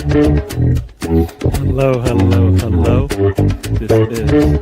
Hello, hello, hello. This is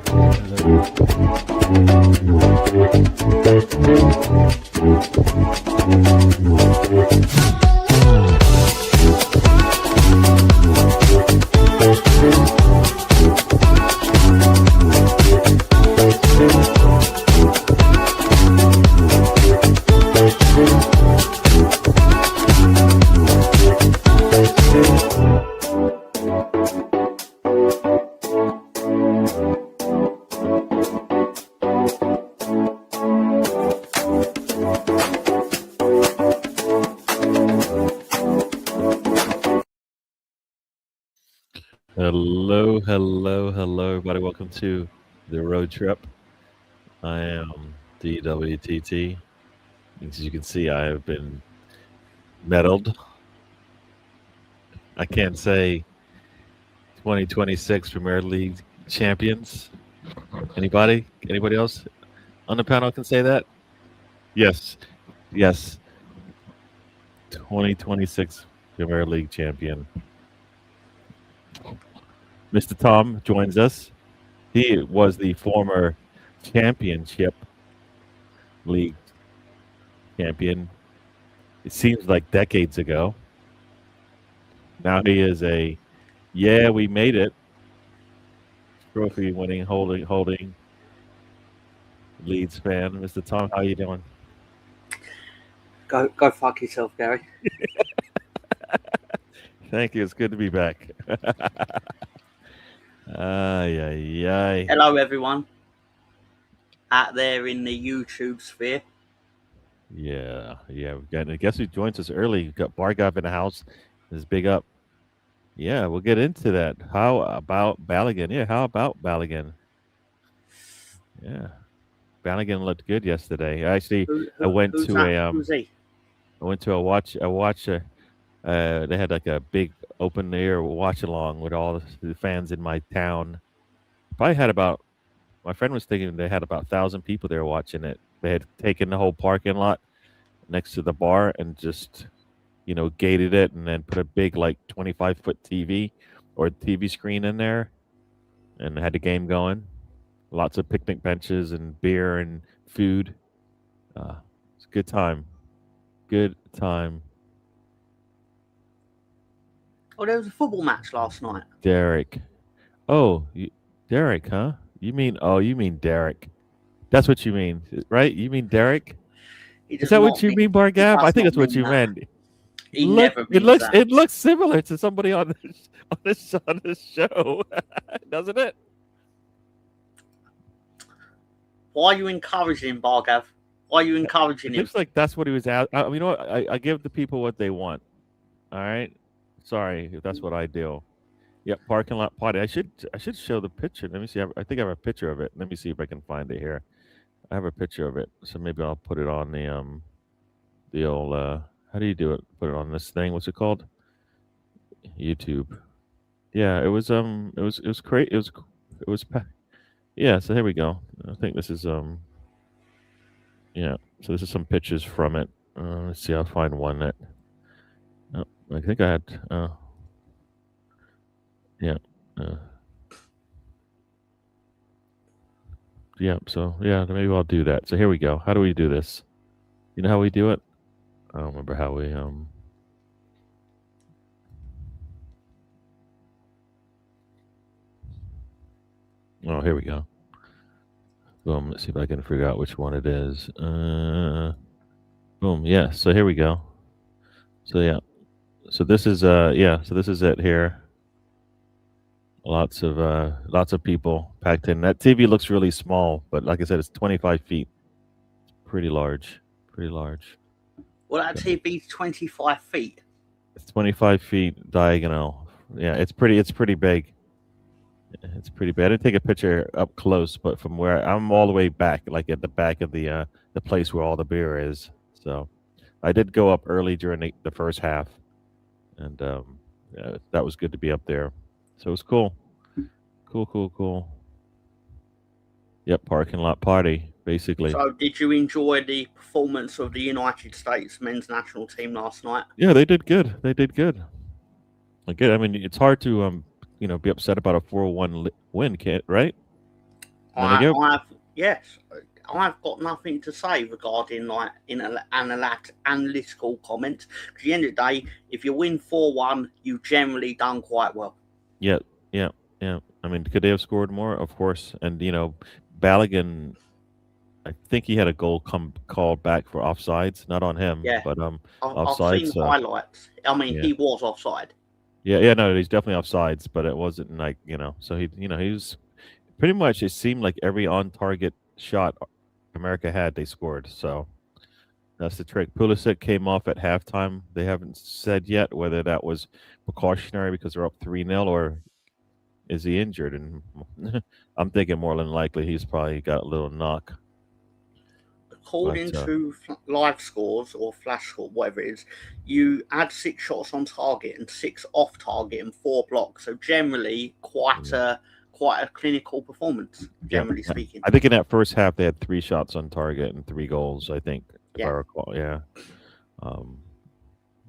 hello, hello, hello, everybody. Welcome to the road trip. I am DWTT. As you can see, I have been medaled. I can't say 2026 Premier League champions. Anybody? Anybody else on the panel can say that? Yes, yes. 2026 Premier League champion. Mr. Tom joins us. He was the former championship league champion. It seems like decades ago. Now he is a we made it trophy winning holding Leeds fan. Mr. Tom, how you doing? Go fuck yourself, Gary. Thank you. It's good to be back. Hello, everyone out there in the YouTube sphere. Yeah. We've got. I guess who joins us early? We've got Bargov in the house. Is big up. Yeah, we'll get into that. How about Balogun? Yeah, how about Balogun? Yeah, Balogun looked good yesterday. Actually, I went to Who's he? I went to a watch. They had like a big open air watch along with all the fans in my town. Probably had about. My friend was thinking they had about 1,000 people there watching it. They had taken the whole parking lot next to the bar and just, gated it and then put a big like 25-foot TV or TV screen in there and had the game going. Lots of picnic benches and beer and food. It's a good time. Good time. Oh, there was a football match last night. Derek. Oh, Derek, huh? You mean Derek. That's what you mean, right? You mean Derek? Is that what you mean, Bargab? I think that's what you meant. It looks similar to somebody on this show, doesn't it? Why are you encouraging him, Bargav? Why are you encouraging him? Looks like that's what he was at. You know what? I give the people what they want. All right. Sorry if that's what I do. Yep, parking lot party. I should show the picture. Let me see. I think I have a picture of it. Let me see if I can find it here. I have a picture of it, so maybe I'll put it on the old. How do you do it? Put it on this thing. What's it called? YouTube. Yeah, it was great. It was. Yeah, so here we go. I think this is yeah. So this is some pictures from it. Let's see. I'll find one that. Oh, I think I had. Yeah. Yeah. So yeah, maybe I'll do that. So here we go. How do we do this? You know how we do it? I don't remember how we Oh, here we go. Boom. Let's see if I can figure out which one it is. Boom. Yeah. So here we go. So yeah. So this is So this is it here. Lots of people packed in. That TV looks really small, but like I said, it's 25 feet. It's pretty large. Pretty large. Well, that TV's 25 feet. It's 25 feet diagonal. Yeah, it's pretty big. It's pretty big. I didn't take a picture up close, but from where I'm all the way back, like at the back of the place where all the beer is. So I did go up early during the first half, and that was good to be up there. So it was cool. Cool. Yep, parking lot party, basically. So did you enjoy the performance of the United States men's national team last night? Yeah, they did good. Good. I mean, it's hard to be upset about a 4-1 win, can't right? And they I, give I've yes, I've got nothing to say regarding like analytical comments. Because at the end of the day, if you win 4-1, you generally done quite well. yeah, yeah, yeah. I mean, could they have scored more? Of course. And Balogun, I think he had a goal come called back for offsides, not on him, Yeah, but I've seen offsides. highlights. I mean, Yeah, he was offside. yeah, yeah. No, he's definitely offsides, but it wasn't like So he was pretty much. It seemed like every on target shot America had, they scored. So that's the trick. Pulisic came off at halftime. They haven't said yet whether that was precautionary because they're up 3-0 or is he injured. And I'm thinking more than likely he's probably got a little knock. But According to live scores or flash score, whatever it is, you had 6 shots on target and 6 off target and 4 blocks. So generally, yeah, quite a clinical performance. yeah. Generally speaking, I think in that first half they had 3 shots on target and 3 goals. I think if I yeah. recall. Yeah. Um,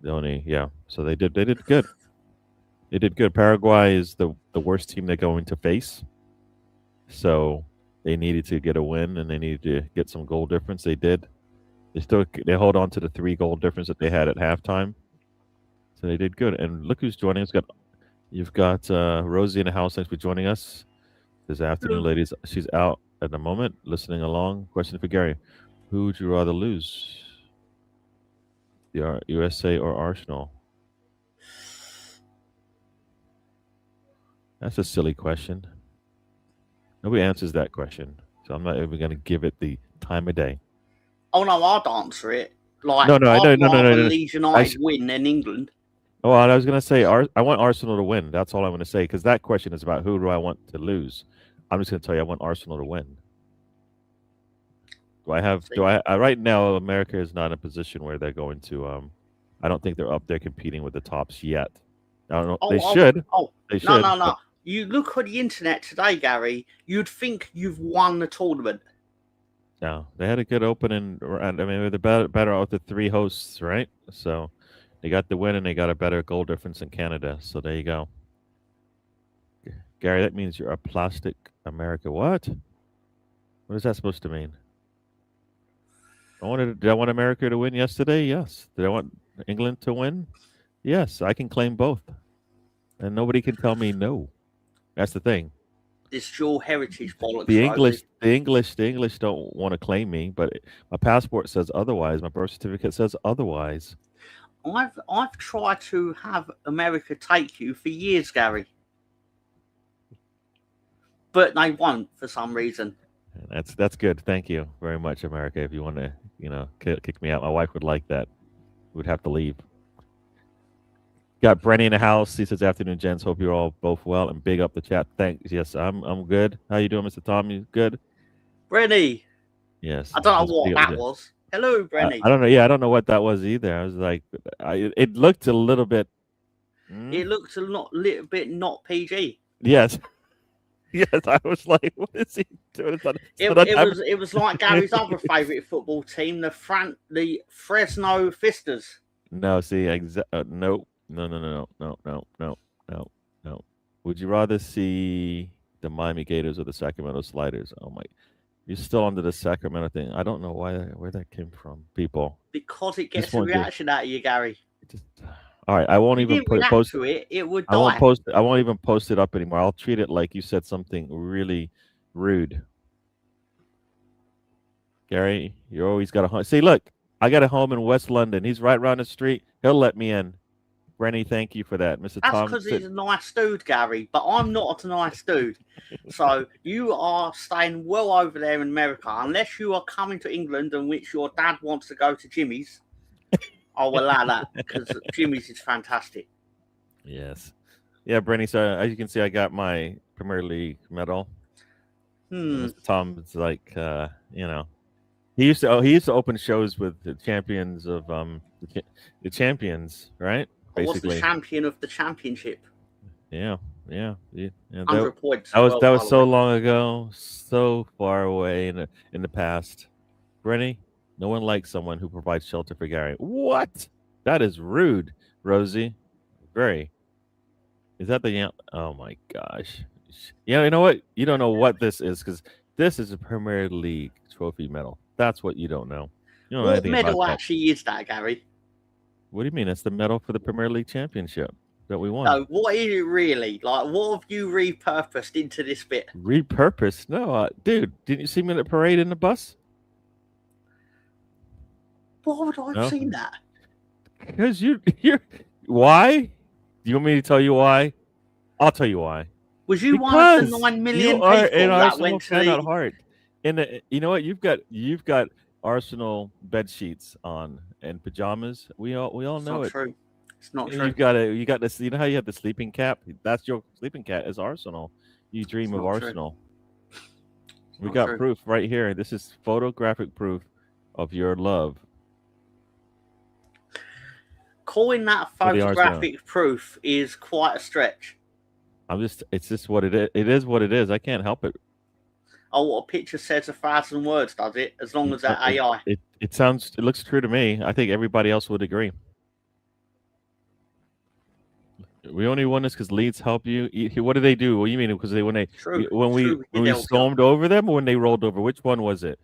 the only So they did good. They did good. Paraguay is the worst team they're going to face. So they needed to get a win and they needed to get some goal difference. They did. They hold on to the 3 goal difference that they had at halftime. So they did good. And look who's joining us. You've got Rosie in the house. Thanks for joining us this afternoon, ladies. She's out at the moment, listening along. Question for Gary: who would you rather lose, the USA or Arsenal? That's a silly question. Nobody answers that question, so I'm not even going to give it the time of day. Oh no, I'd answer it. Like No, no, I I'd know, no, no, no, rather no. Leeds I United win than England. Oh, I was going to say I want Arsenal to win. That's all I'm going to say because that question is about who do I want to lose. I'm just going to tell you I want Arsenal to win. Do I have? See? Do I right now? America is not in a position where they're going to. I don't think they're up there competing with the tops yet. I don't know. They Oh, oh, should. oh! They No, should. no, But no! You look at the internet today, Gary. You'd think you've won the tournament. no, they had a good opening. I mean, they're better out the 3 hosts, right? So they got the win and they got a better goal difference in Canada. So there you go. Gary, that means you're a plastic America. What? What is that supposed to mean? Did I want America to win yesterday? Yes. Did I want England to win? Yes. I can claim both, and nobody can tell me no. That's the thing. This dual heritage bollocks, The Rosie. English, the English, the English don't want to claim me, but my passport says otherwise. My birth certificate says otherwise. I've tried to have America take you for years, Gary, but they won't for some reason. That's good. Thank you very much, America. If you want to, kick me out, my wife would like that. We'd have to leave. Got Brenny in the house. He says, "Afternoon, gents. Hope you're all both well." And big up the chat. Thanks. Yes, I'm good. How you doing, Mr. Tom? You good? Brenny, Yes. I don't know Just what big up the that chat. was. Hello, Brenny. I don't know. Yeah, I don't know what that was either. I was like, it looked a little bit. It looked a little bit not PG. Yes, yes. I was like, what is he doing? It was like Gary's other favourite football team, the Fresno Fistas. No, see, no, no, no, no, no, no, no, no, no. Would you rather see the Miami Gators or the Sacramento Sliders? Oh my, you're still under the Sacramento thing. I don't know where that came from, people. Because it Just gets a want to reaction out of you, Gary. just. All right, I won't If you even didn't react post. to it, it would I won't die. post. I won't even post it up anymore. I'll treat it like you said something really rude. Gary, you always got a home. See, look, I got a home in West London. He's right around the street. He'll let me in. Brenny, thank you for that, Mr. That's Tom. because he's a nice dude, Gary, but I'm not a nice dude. So you are staying well over there in America. Unless you are coming to England in which your dad wants to go to Jimmy's, I'll allow that because Jimmy's is fantastic. Yes. Yeah, Brenny. So as you can see, I got my Premier League medal. Mr. Tom is like, he used to open shows with the champions of the champions, right? I was the Basically, champion of the championship. yeah. 100 points. That was Well, that by was the so way. long ago, so far away in the past. Brenny, no one likes someone who provides shelter for Gary. What? That is rude, Rosie. Very. Is that the? Oh my gosh! Yeah, you know what? You don't know what this is because this is a Premier League trophy medal. That's what you don't know. You don't know What anything about medal that. actually is that, Gary? What do you mean? It's the medal for the Premier League championship that we won. No, what is it really? Like, what have you repurposed into this bit? Repurposed? No, dude. Didn't you see me in the parade in the bus? Why would I have No, seen that? because you're. Why? Do you want me to tell you why? I'll tell you why. Was you one of the Because 9 you million are an people that Arsenal went to fan at the? heart. And you know what? You've got Arsenal bed sheets on and pajamas. We all It's know not it. true. It's not And true. you got this. You know how you have the sleeping cap? That's your sleeping cap is Arsenal. You dream It's of not true. Arsenal. It's We not got true. proof right here. This is photographic proof of your love Calling that for the Arsenal. photographic proof is quite a stretch. It's just what it is. It is what it is. I can't help it. Oh, what a picture says 1,000 words, does it? As long as that AI. It looks true to me. I think everybody else would agree. We only won this because Leeds help you. What do they do? What do you mean? Because True. when we True, we did help you. stormed over them, or when they rolled over? Which one was it?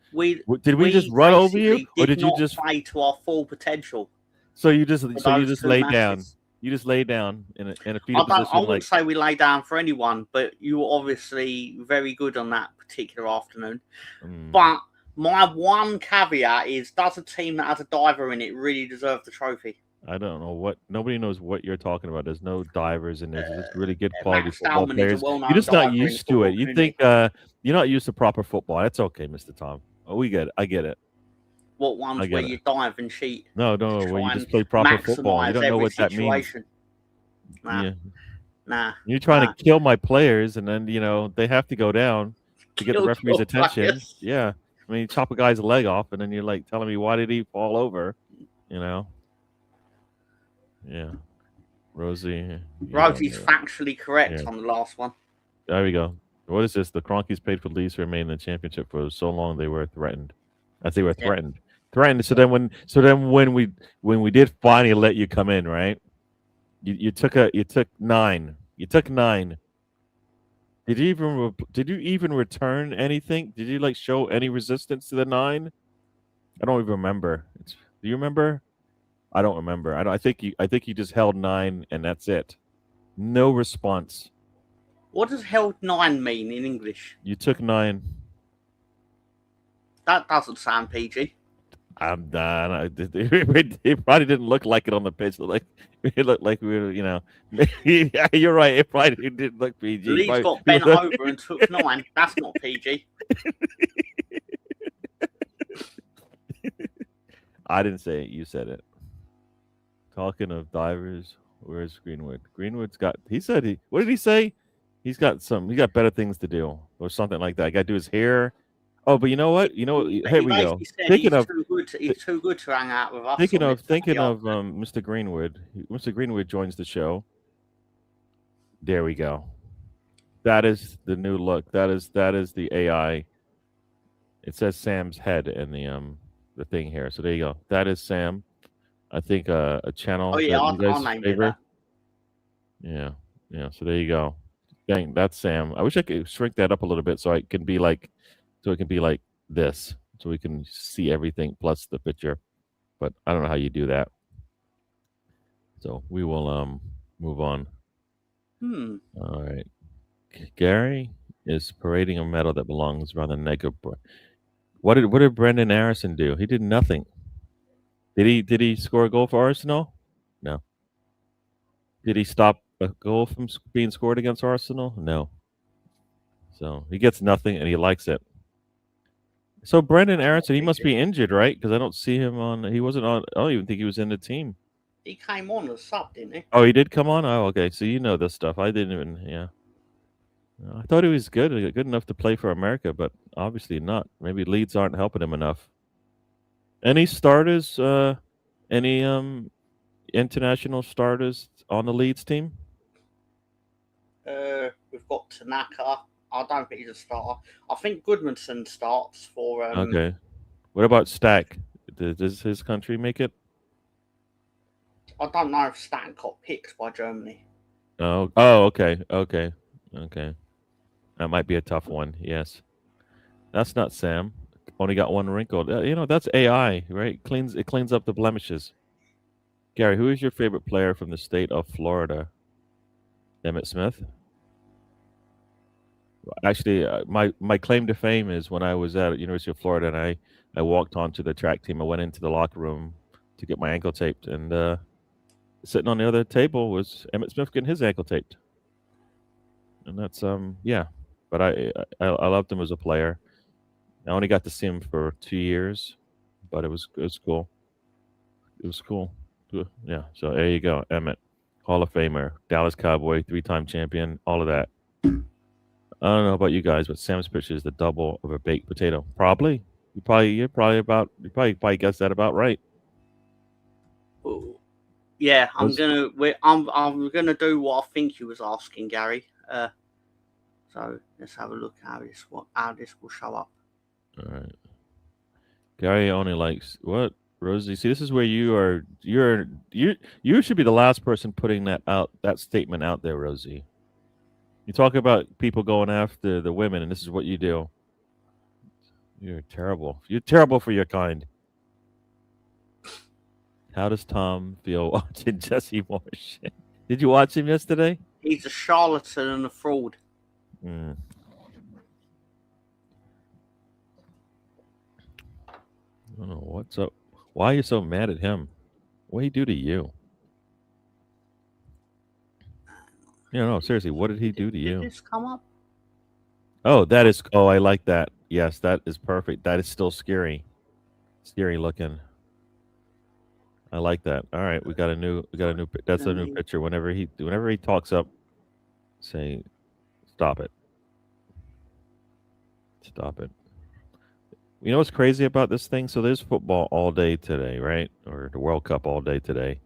Did we just we run over you, basically or did did you not just? play to our full potential So you for just those two lay down. matches? You just lay down in a I fetal position. wouldn't say we lay down for anyone, but you were obviously very good on that particular afternoon. But my one caveat is, does a team that has a diver in it really deserve the trophy? I don't know what. Nobody knows what you're talking about. There's no divers in there. There's just really good Matt quality football Stallman is players. a well-known You're just not diver in the used to it. football You think you're not used to proper football. That's okay, Mr. Tom. Oh, we get it. I get it. What ones where you dive and cheat? No, where you just play proper football. You don't know what that means. Nah. You're trying to kill my players, and then they have to go down to get the referee's attention. Players. Yeah, I mean, you chop a guy's leg off, and then you're like telling me why did he fall over? Yeah, Rosie's factually correct on the last one. There we go. What is this? The Cronkies paid for Leeds to remain in the championship for so long they were threatened. As they were threatened. So then when we did finally let you come in, right? You took 9. You took 9. Did you even return anything? Did you show any resistance to the 9? I don't even remember. Do you remember? I don't remember. I think you just held 9 and that's it. No response. What does held 9 mean in English? You took 9. That doesn't sound PG. I'm done. It probably didn't look like it on the pitch. It looked like we were, yeah, you're right. It probably didn't look PG. Leeds got bent over and took 9. That's not PG. I didn't say it. You said it. Talking of divers, where's Greenwood? Greenwood's got. He said what did he say? He got better things to do, or something like that. I got to do his hair. Oh, but you know what? Here we go. He's too good to hang out with us. Thinking of Mr. Greenwood. Mr. Greenwood joins the show. There we go. That is the new look. That is the AI. It says Sam's head in the thing here. So there you go. That is Sam. I think a channel. Oh yeah, I'll name it that. Yeah. So there you go. Dang, that's Sam. I wish I could shrink that up a little bit so it can be like this, so we can see everything plus the picture. But I don't know how you do that. So we will move on. All right. Gary is parading a medal that belongs around the neck of. What did Brendan Harrison do? He did nothing. Did he score a goal for Arsenal? No. Did he stop a goal from being scored against Arsenal? No. So he gets nothing, and he likes it. So Brendan Harrison, he must be injured, right? Because I don't see him on. He wasn't on. I don't even think he was in the team. He came on as sub, didn't he? Oh, he did come on. Oh, okay. So you know this stuff. I didn't even. Yeah. I thought he was good enough to play for America, but obviously not. Maybe Leeds aren't helping him enough. Any starters? Any international starters on the Leeds team? We've got Tanaka. I don't think he's a starter. I think Goodmanson starts for. Okay. What about Stack? Does his country make it? I don't know if Stack got picked by Germany. Okay, okay, okay. That might be a tough one. Yes, that's not Sam. Only got one wrinkle. That's AI, right? It cleans up the blemishes. Gary, who is your favorite player from the state of Florida? Emmett Smith. Actually, my claim to fame is when I was at University of Florida and I walked onto the track team. I went into the locker room to get my ankle taped, and sitting on the other table was Emmett Smith getting his ankle taped, and that's yeah. But I loved him as a player. I only got to see him for 2 years, but it was cool. It was cool. Yeah. So there you go, Emmett, Hall of Famer, Dallas Cowboy, 3-time champion, all of that. I don't know about you guys, but Sam's picture is the double of a baked potato. Probably. You probably guessed that about right. Ooh. Yeah, Was I'm gonna do what I think you was asking, Gary. So let's have a look how this will show up. all right. Gary only likes what? Rosie, see, this is where you should be the last person putting that statement out there, Rosie. You talk about people going after the women, and this is what you do. You're terrible. You're terrible for your kind. How does Tom feel watching Jesse Marsh? Did you watch him yesterday? He's a charlatan and a fraud. Mm. I don't know what's up. Why are you so mad at him? What did he do to you? No, seriously, what did he do to Did you? this come up? Oh, that is. Oh, I like that. Yes, that is perfect. That is still scary. Scary looking. I like that. All right, we got a new. That's a new picture. Whenever he talks up, say, stop it, stop it. You know what's crazy about this thing? So there's football all day today, right? Or the World Cup all day today.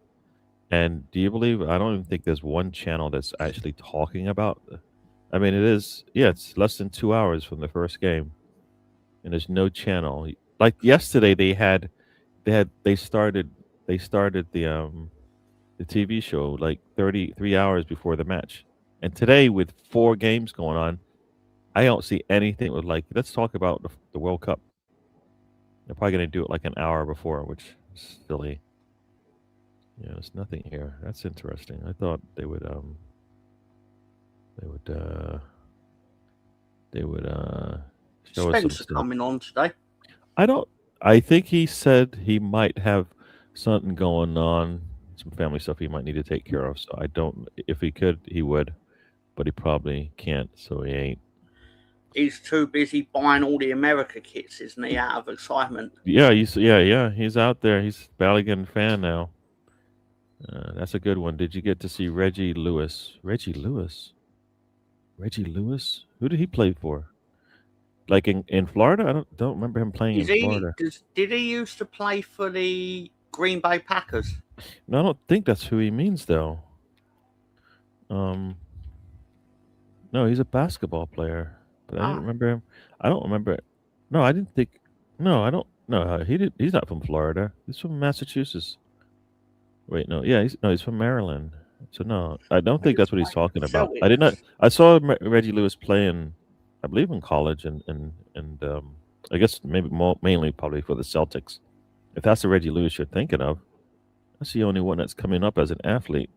And do you believe? I don't even think there's one channel that's actually talking about. I mean, it is. Yeah, it's less than 2 hours from the first game, and there's no channel. Like yesterday, they started the TV show like 33 hours before the match, and today with 4 games going on, I don't see anything with like let's talk about the World Cup. They're probably going to do it like an hour before, which is silly. Yeah, there's nothing here. That's interesting. I thought they would they would show us some Spencer stuff. coming on today. I don't. I think he said he might have something going on, some family stuff he might need to take care of. So I don't. If he could, he would, but he probably can't. So he ain't. He's too busy buying all the America kits, isn't he? Out of excitement. Yeah. He's out there. He's Balligan fan now. That's a good one. Did you get to see Reggie Lewis? Reggie Lewis. Reggie Lewis. Who did he play for? Like in Florida? I don't remember him playing in Florida. Did he used to play for the Green Bay Packers? No, I don't think that's who he means though. Um, no, he's a basketball player, but I didn't remember him. I don't remember. No, I didn't think. No, I don't. No, he did. He's not from Florida. He's from Massachusetts. Wait, no, yeah, he's from Maryland. So no, I don't think that's what he's talking about. I did not. I saw Reggie Lewis playing, I believe in college, and I guess maybe mainly probably for the Celtics. If that's the Reggie Lewis you're thinking of, that's the only one that's coming up as an athlete.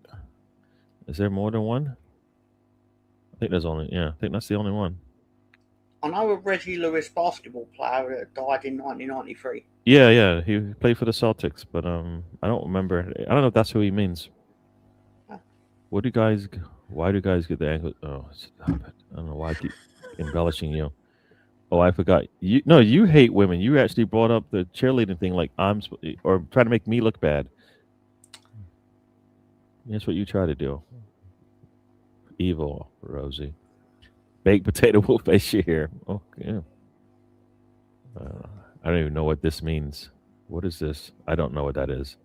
Is there more than one? I think there's only. Yeah, I think that's the only one. I know a Reggie Lewis basketball player that died in 1993. Yeah, he played for the Celtics, but I don't remember. I don't know if that's who he means. What do you guys? Why do you guys get the ankle? Oh, stop it! I don't know why I keep embellishing you. Oh, I forgot. You no, you hate women. You actually brought up the cheerleading thing, like or trying to make me look bad. That's what you try to do. Evil, Rosie. Baked potato will face you here. Okay. I don't even know what this means. What is this? I don't know what that is.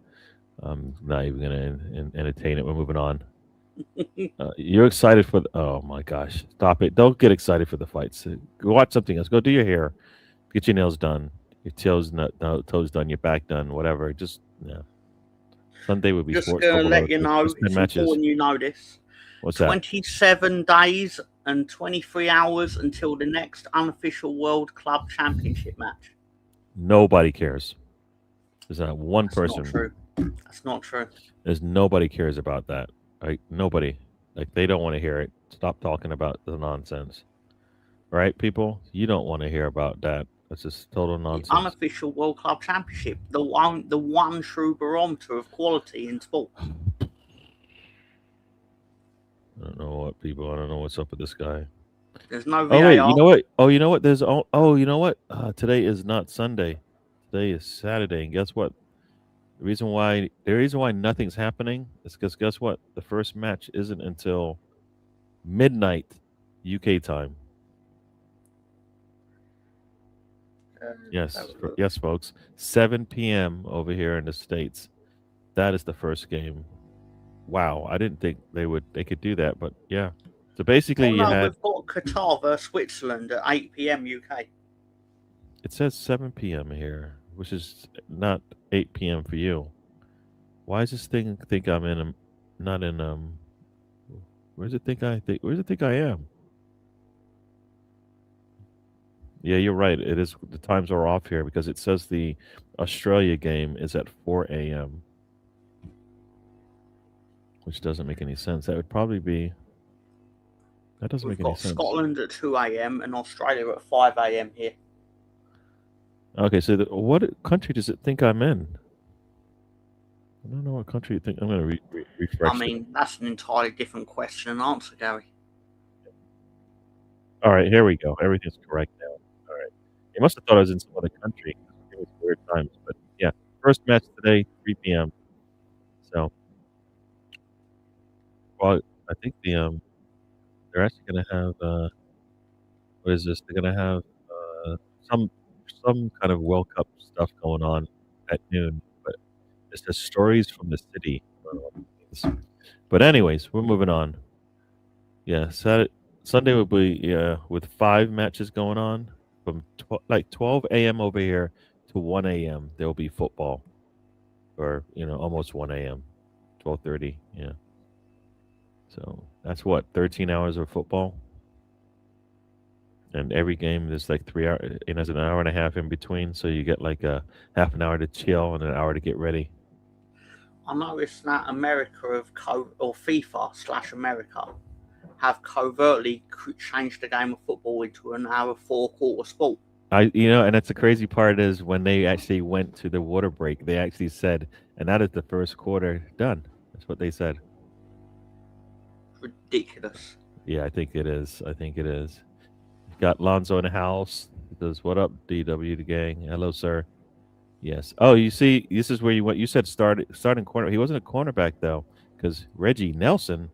I'm not even going to entertain it. We're moving on. You're excited for oh my gosh. Stop it. Don't get excited for the fights. Go watch something else. Go do your hair. Get your nails done. Your toes done. Your back done. Whatever. Just yeah. Sunday would be Just sports. gonna Couple let of you know, just 10 it's matches. important you know this. What's that? 27 days and 23 hours until the next unofficial World Club Championship match. Nobody cares. There's not one That's person. not true. That's not true. There's nobody cares about that. Like nobody. Like they don't want to hear it. Stop talking about the nonsense. Right, people? You don't want to hear about that. That's just total The nonsense. unofficial World Club Championship, the one true barometer of quality in sport. I don't know what people. I don't know what's up with this guy. There's no Oh wait, you VAR. know what? Oh, you know what? There's you know what? Today is not Sunday. Today is Saturday, and guess what? The reason why nothing's happening is because guess what? The first match isn't until midnight UK time. Yes, yes, folks. 7 p.m. over here in the States. That is the first game. Wow, I didn't think they could do that, but yeah. So basically, Well, you no, had we've got Qatar versus Switzerland at 8 p.m. UK. it says 7 p.m. here, which is not 8 p.m. for you. Why does this thing think I'm in not in where does it think I am? Yeah, you're right. It is the times are off here because it says the Australia game is at 4 a.m., which doesn't make any sense. That would probably be that doesn't We've make any got sense. Scotland at 2 a.m. and Australia at 5 a.m. here. Okay, so what country does it think I'm in? I don't know what country you think. I'm going to refresh. I mean, that's an entirely different question and answer, Gary. All right, here we go. Everything's correct now. All right. You must have thought I was in some other country. It was weird times, but yeah. First match today, 3 p.m. So, well, I think they're actually going to have what is this? They're going to have some some kind of World Cup stuff going on at noon, but it's the stories from the city. I don't know what it means. But anyways, we're moving on. Yeah, Sunday will be with 5 matches going on from 12 a.m. over here to 1 a.m. There will be football, or almost 1 a.m. 12:30. Yeah, so that's what 13 hours of football, and every game there's like 3 hours, and there's an hour and a half in between, so you get like a half an hour to chill and an hour to get ready. I noticed that America or FIFA/America have covertly changed the game of football into an hour 4-quarter sport. And that's the crazy part is when they actually went to the water break, they actually said, and that is the first quarter done. That's what they said. Ridiculous. Yeah, I think it is. Got Lonzo in the house. He goes, "What up, DW the gang? Hello, sir." Yes. Oh, you see, this is where you went. You said starting corner. He wasn't a cornerback though, because Reggie Nelson,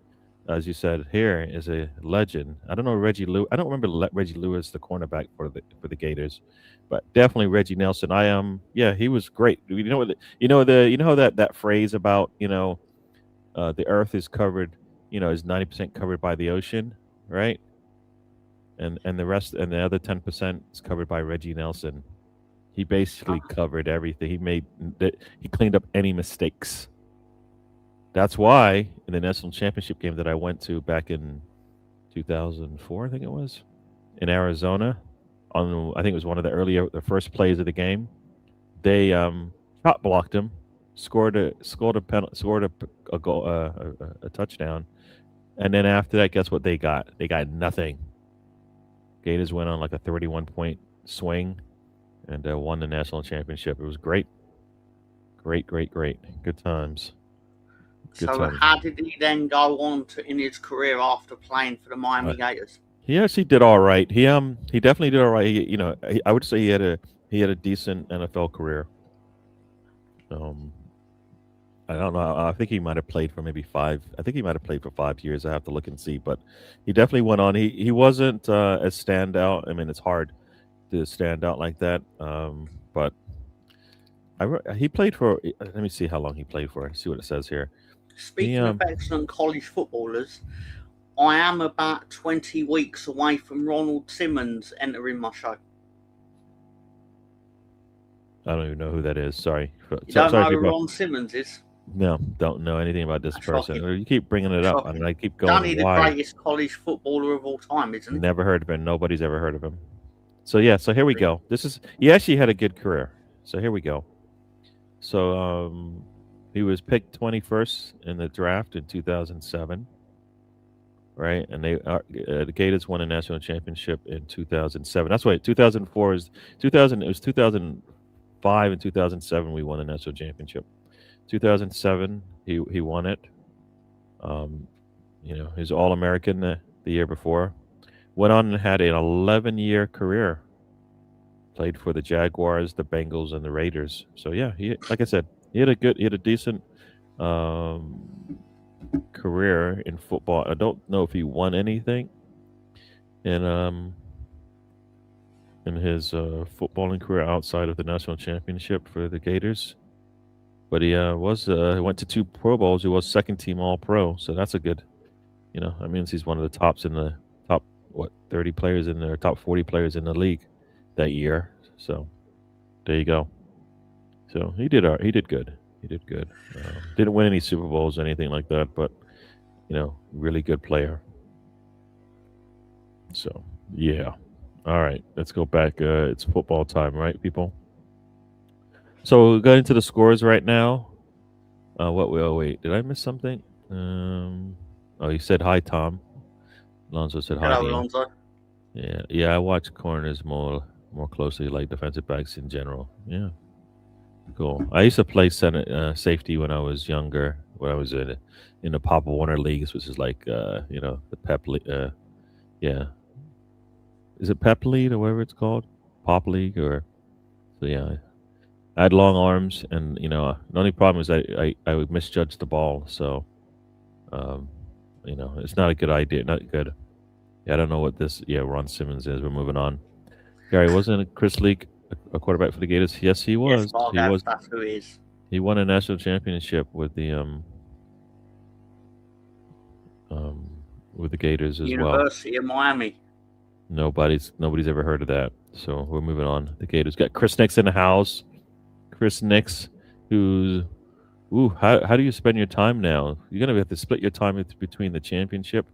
as you said here, is a legend. I don't know Reggie Lewis. I don't remember Reggie Lewis, the cornerback for the Gators, but definitely Reggie Nelson. Yeah, he was great. How that phrase about the Earth is covered, is 90% covered by the ocean, right? And the rest and the other 10% is covered by Reggie Nelson. He basically covered everything. He cleaned up any mistakes. That's why in the national championship game that I went to back in 2004, I think it was, in Arizona, I think it was one of the first plays of the game. They shot blocked him, scored a goal, a touchdown, and then after that, guess what they got? They got nothing. Gators went on like a 31-point swing and won the national championship. It was great. Great. Good times. How did he then go on in his career after playing for the Miami Gators? He actually did all right. He definitely did all right. I would say he had a decent NFL career. I don't know. I think he might have played for maybe 5. I think he might have played for 5 years. I have to look and see, but he definitely went on. He wasn't as standout. I mean, it's hard to stand out like that. But he played for. Let me see how long he played for. See what it says here. Speaking of excellent college footballers, I am about 20 weeks away from Ronald Simmons entering my show. I don't even know who that is. Sorry. You don't know who Ron Simmons is? No, don't know anything about this person. Shocking. You keep bringing it up, and Shocking. I keep He's going, only the why? greatest college footballer of all time, isn't he? Never heard of him. Nobody's ever heard of him. So yeah, so here we go. He actually had a good career. So here we go. So he was picked 21st in the draft in 2007, right? And the Gators won a national championship in 2007. That's why 2004 is 2000. It was 2005 and 2007 we won a national championship. 2007 he won it. Um, he's All American the year before. Went on and had an 11-year career. Played for the Jaguars, the Bengals, and the Raiders. So yeah, like I said, he had a decent career in football. I don't know if he won anything in his footballing career outside of the national championship for the Gators. But he he went to 2 Pro Bowls. He was second team All Pro, so that's a good. That means he's one of the tops in the top 30 players in there, top 40 players in the league that year. So there you go. So he did good. He did good. Didn't win any Super Bowls or anything like that, but really good player. So yeah. All right, let's go back. It's football time, right, people? So we got into the scores right now. Wait, did I miss something? Oh, you said hi, Tom. Alonso said hi to Hello, you. Alonso. Yeah. I watch corners more closely, like defensive backs in general. Yeah, cool. I used to play safety when I was younger. When I was in the Pop Warner leagues, which is like the Pep League. Yeah, is it Pep League or whatever it's called? Pop League or so yeah. I had long arms, and the only problem is I would misjudge the ball. So um, it's not a good idea. Not good. Yeah, I don't know what this. Yeah, Ron Simmons is. We're moving on. Gary, wasn't Chris Leak a quarterback for the Gators? Yes, he was. Yes, Bargav, that's who he is. He won a national championship with the Gators as University of Miami. Nobody's ever heard of that. So we're moving on. The Gators got Chris Nix in the house. Chris Nix, who's how do you spend your time now? You're gonna have to split your time between the championship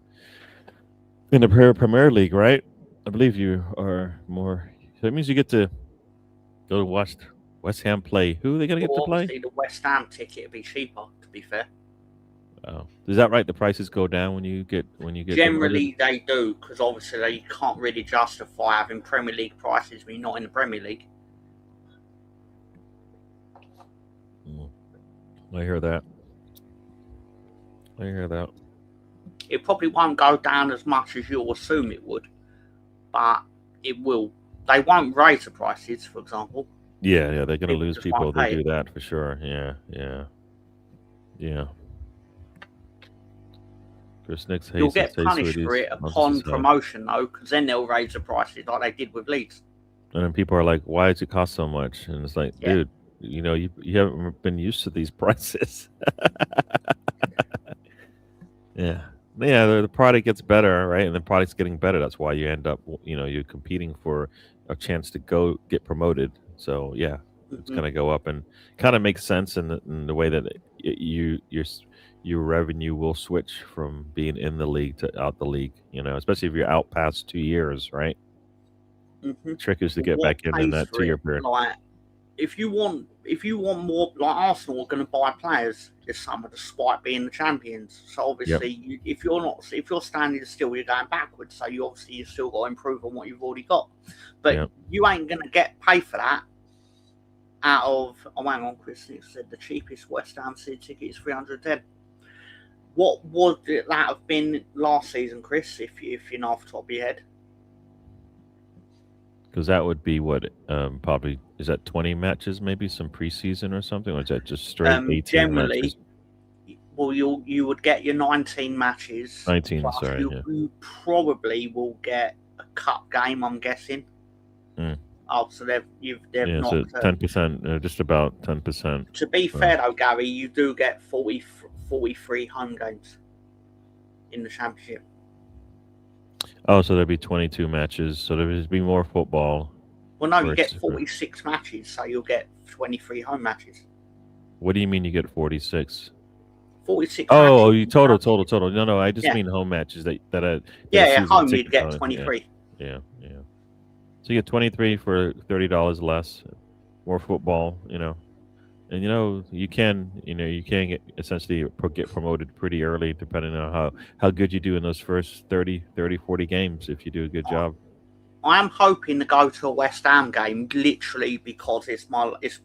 and the Premier League, right? I believe you are more. So that means you get to go to watch West Ham play. Who are they gonna get to play? Obviously, the West Ham ticket would be cheaper. To be fair. Oh, is that right? The prices go down when you get Generally, they do, because obviously they can't really justify having Premier League prices when you're not in the Premier League. I hear that. It probably won't go down as much as you'll assume it would, but it will. They won't raise the prices, for example. Yeah, they're going to lose people. They do that for sure. Yeah. Chris Nix, you'll get punished for it upon promotion, though, because then they'll raise the prices like they did with Leeds. And then people are like, "Why does it cost so much?" And it's like, dude, you haven't been used to these prices. Yeah, the product gets better, right? And the product's getting better. That's why you end up, you're competing for a chance to go get promoted. So yeah, it's going to go up, and kind of makes sense in the way that your revenue will switch from being in the league to out the league. Especially if you're out past 2 years, right? The trick is to get back in that 2-year period. Like, if you want more, like Arsenal are going to buy players this summer despite being the champions. So obviously, if you're standing still, you're going backwards. So you've still got to improve on what you've already got. But you ain't going to get paid for that out of. Oh, hang on, Chris said the cheapest West Ham season ticket is $310. What would that have been last season, Chris? If you know off the top of your head. Because that would be what probably is that 20 matches, maybe some preseason or something, or is that just straight 18 generally, matches? Well, you would get your 19 matches. 19, sorry. You probably will get a cup game, I'm guessing. Oh, so they've not. So 10%, just about 10%. To be fair though, Gary, you do get 43 home games in the championship. Oh, so there'd be 22 matches. So there'd be more football. Well, no, you get 46 matches, so you'll get 23 home matches. What do you mean you get 46? 46 Oh, matches. you total. No, I just Yeah, mean home matches that a yeah. At season home, you'd ticket's get on. Yeah, 23. yeah, yeah. So you get 23 for $30 less, more football. And you can get essentially get promoted pretty early depending on how good you do in those first 40 games if you do a good job. I am hoping to go to a West Ham game, literally because it's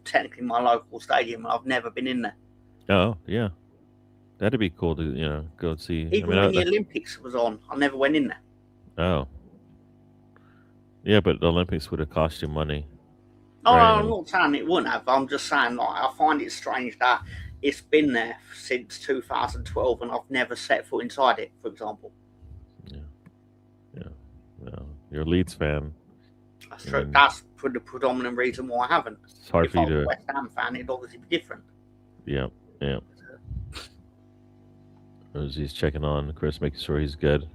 technically my local stadium, and I've never been in there. Oh yeah, that'd be cool to go and see. I Even mean, when the Olympics was on, I never went in there. oh yeah, but the Olympics would have cost you money, Oh, right? I'm not saying it wouldn't have. I'm just saying, like, I find it strange that it's been there since 2012, and I've never set foot inside it. For example, Yeah, yeah. Well, you're a Leeds fan. that's I true. mean, That's the predominant reason why I haven't. it's hard If for I you was a to. West Ham fan, it'd obviously be different. Yeah, yeah. As he's checking on Chris, making sure he's good.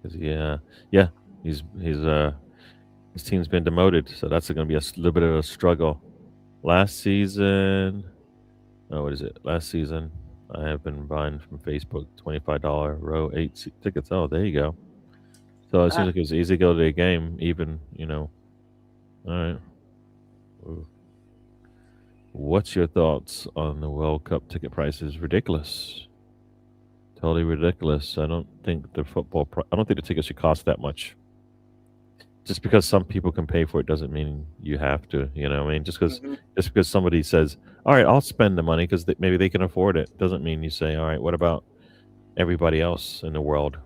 'Cause yeah, he's his team's been demoted, so that's going to be a little bit of a struggle. Last season, oh, what is it? Last season, I have been buying from Facebook $25 row tickets. Oh, there you go. So it seems Uh, like it was easy to go to a game, even. All right. Ooh. What's your thoughts on the World Cup ticket prices? Ridiculous. Totally ridiculous. I don't think I don't think the tickets should cost that much. Just because some people can pay for it doesn't mean you have to. You know what I mean? mhm. Just because somebody says, "All right, I'll spend the money because maybe they can afford it," doesn't mean you say, "All right, what about everybody else in the world?"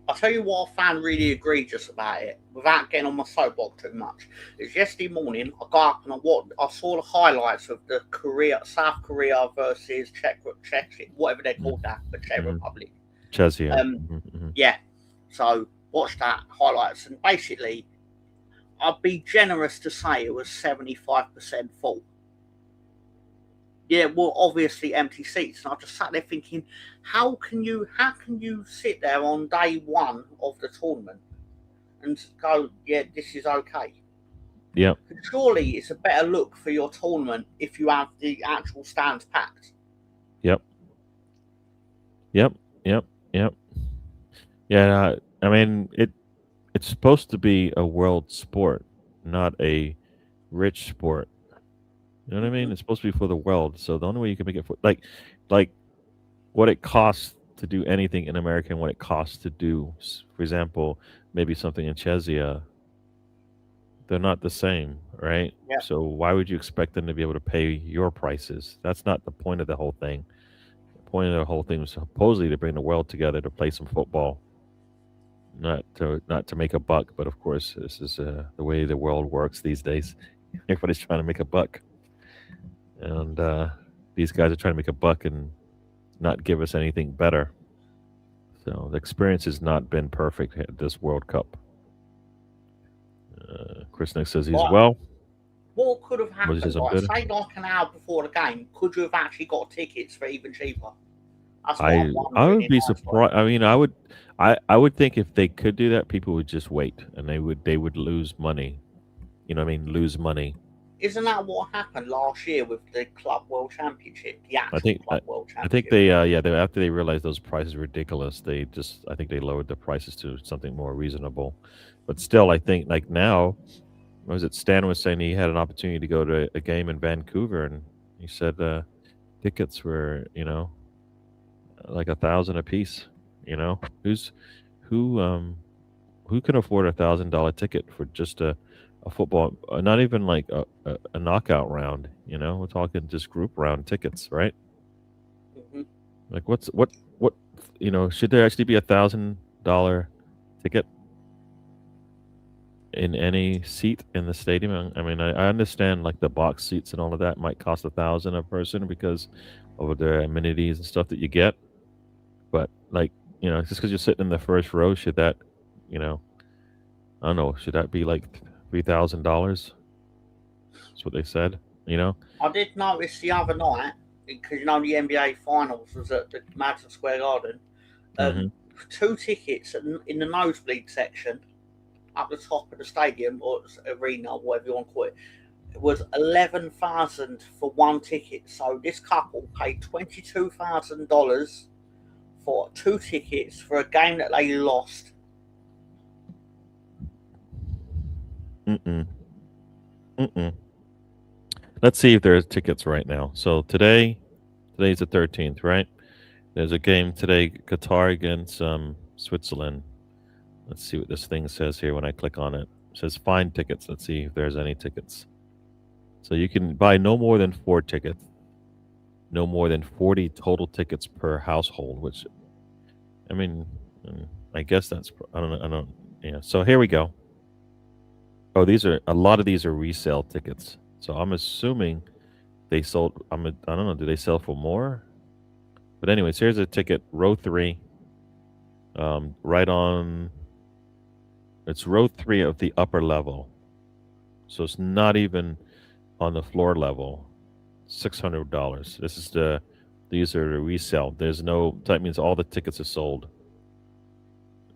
I'll tell you what I found really egregious about it, without getting on my soapbox too much. Is yesterday morning I got up and I saw the highlights of the South Korea versus Czech, whatever they called that, the Czech Mm-hmm. Republic. Chesio. Um, yeah. So watched that highlights, and basically, I'd be generous to say it was 75% full. Yeah, well, obviously empty seats, and I just sat there thinking, how can you sit there on day one of the tournament and go, yeah, this is okay? Yep. Surely it's a better look for your tournament if you have the actual stands packed. Yep. Yep. Yep. Yep. Yeah. I mean, it's supposed to be a world sport, not a rich sport. You know what I Hmm. mean? It's supposed to be for the world. So the only way you can make it for like what it costs to do anything in America and what it costs to do, for example, maybe something in Chesia, they're not the same, right? Yeah. So why would you expect them to be able to pay your prices? That's not the point of the whole thing. The point of the whole thing was supposedly to bring the world together to play some football, not to make a buck. But of course, this is the way the world works these days. Everybody's trying to make a buck, and these guys are trying to make a buck and not give us anything better. So the experience has not been perfect at this World Cup. Chris Nick says he's Like, well. what could have Rosie happened? says I'm Like, good. say, like an hour before the game, could you have actually got tickets for even cheaper? That's what I'm I wondering would in be hindsight. surprised. I mean, I would think if they could do that, people would just wait and they would lose money. You know what I mean? Lose money. Isn't that what happened last year with the Club World Championship, the I actual think I, Club World I think Championship? they after they realized those prices were ridiculous, I think they lowered the prices to something more reasonable. But still, I think like now, what was it? Stan was saying he had an opportunity to go to a game in Vancouver, and he said tickets were like 1,000 a piece. Who's who who can afford $1,000 ticket for just a football, not even like a knockout round. We're talking just group round tickets, right? Hmm. Like what should there actually be $1,000 ticket in any seat in the stadium? I mean, I understand like the box seats and all of that might cost 1,000 a person because of the amenities and stuff that you get. But like, just because you're sitting in the first row, should that, you know, I don't know, should that be like $3,000? That's what they said. You know. I did notice the other night, because the NBA Finals was at the Madison Square Garden. Hmm. Um, Two tickets in the nosebleed section up the top of the stadium or arena, whatever you want to call it. was 11,000 for one ticket. So this couple paid $22,000 for 2 tickets for a game that they lost. Let's see if there's tickets right now. So today's the 13th, right? There's a game today, Qatar against Switzerland. Let's see what this thing says here when I click on it. It says find tickets. Let's see if there's any tickets. So you can buy no more than 4 tickets, no more than 40 total tickets per household, which, I mean, I guess that's, I don't, yeah. So here we go. Oh, a lot of these are resale tickets. So I'm assuming they sold, I don't know, do they sell for more? But anyways, here's a ticket, row 3, right on, it's row 3 of the upper level. So it's not even on the floor level. $600. These are the resale. There's no, that means all the tickets are sold.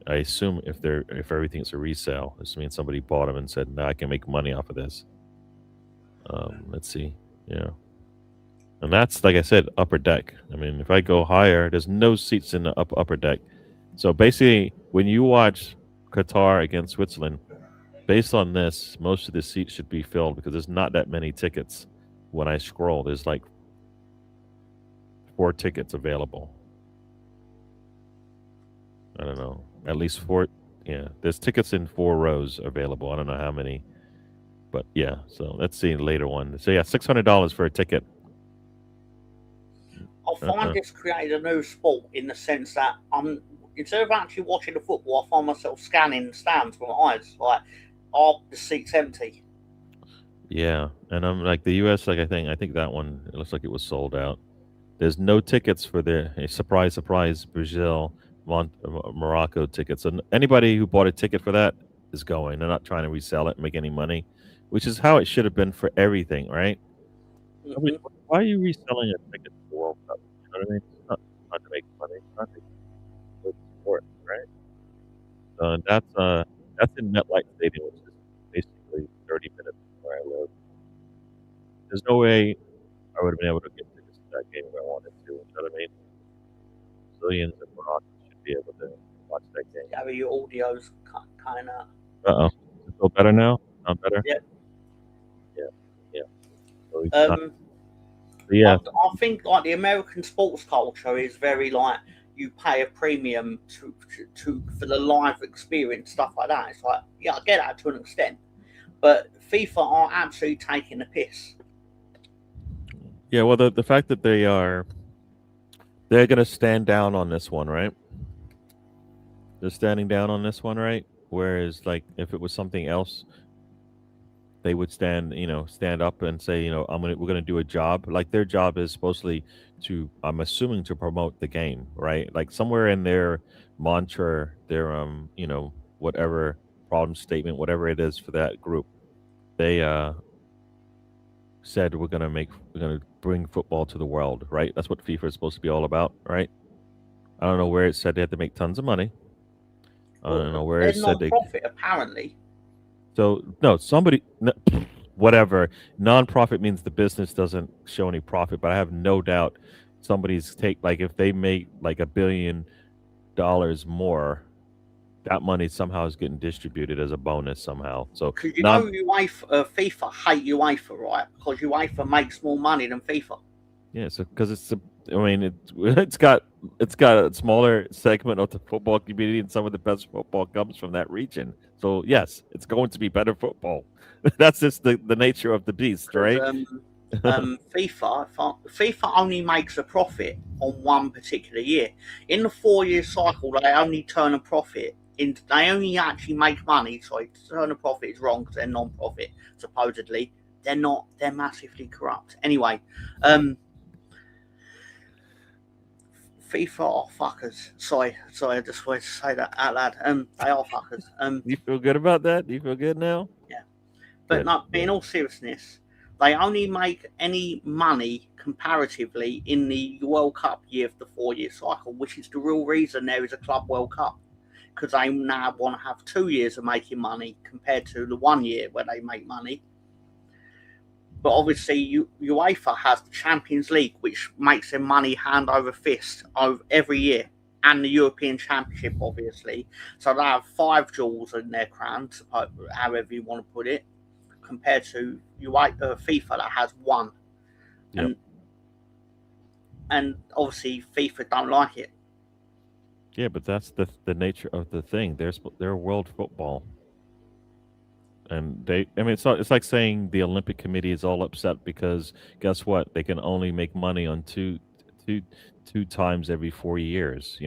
I assume if everything's a resale, this means somebody bought them and said, "No, I can make money off of this." Let's see, yeah, and that's, like I said, upper deck. I mean, if I go higher, there's no seats in the upper deck. So basically, when you watch Qatar against Switzerland, based on this, most of the seats should be filled because there's not that many tickets. When I scroll, there's like 4 tickets available. I don't know, at least 4. Yeah, there's tickets in 4 rows available. I don't know how many, but yeah. So let's see the later one. So yeah, $600 for a ticket. I find this created a new sport in the sense that instead of actually watching the football, I find myself scanning the stands with my eyes. Like, are the seats empty? Yeah, and I'm like the U.S. Like I think that one, it looks like it was sold out. There's no tickets for the surprise Brazil Morocco tickets. And anybody who bought a ticket for that is going. They're not trying to resell it and make any money, which is how it should have been for everything, right? I mean, why are you reselling a ticket to the World Cup? You know what I mean? It's not to make money. It's not to good sport, right? That's in MetLife Stadium, which is basically 30 minutes from where I live. There's no way I would have been able to get tickets to that game if I wanted to. You know what I mean? Brazilians and Moroccans should be able to watch that game. Yeah, your audio's kind of. Uh-oh. Does it feel better now? Sound better? Yeah. Yeah. Yeah. So it's not, I think like the American sports culture is very like you pay a premium to for the live experience, stuff like that. It's like, yeah, I get that to an extent, but FIFA are absolutely taking the piss. Yeah, well, the fact that they're going to stand down on this one, right? They're standing down on this one, right? Whereas, like, if it was something else, they would stand up and say, we're going to do a job. Like, their job is supposedly to, I'm assuming, to promote the game, right? Like, somewhere in their mantra, their whatever problem statement, whatever it is for that group, they said we're going to bring football to the world, right? That's what FIFA is supposed to be all about, right? I don't know where it said they had to make tons of money. I don't know where it said they non-profit, apparently. So no, whatever. Non-profit means the business doesn't show any profit, but I have no doubt somebody's like if they make like $1 billion more, that money somehow is getting distributed as a bonus somehow. So because UEFA, FIFA hate UEFA, right? Because UEFA makes more money than FIFA. Yeah, so because it's got a smaller segment of the football community, and some of the best football comes from that region. So yes, it's going to be better football. That's just the nature of the beast, right? FIFA only makes a profit on one particular year. In the 4-year cycle, they only turn a profit. They only actually make money. Sorry, turn a profit is wrong because they're non-profit. Supposedly, they're not. They're massively corrupt. Anyway, FIFA are fuckers. Sorry, I just wanted to say that out loud. They are fuckers. You feel good about that? Do you feel good now? Yeah. But no, in all seriousness, they only make any money comparatively in the World Cup year of the 4-year cycle, which is the real reason there is a Club World Cup. Because they now want to have 2 years of making money compared to the 1 year where they make money. But obviously, UEFA has the Champions League, which makes their money hand over fist over every year, and the European Championship, obviously. So they have 5 jewels in their crown, however you want to put it, compared to FIFA that has one. Yep. And obviously, FIFA don't like it. Yeah, but that's the nature of the thing. They're world football, and I mean, it's like saying the Olympic Committee is all upset because guess what? They can only make money on two times every 4 years.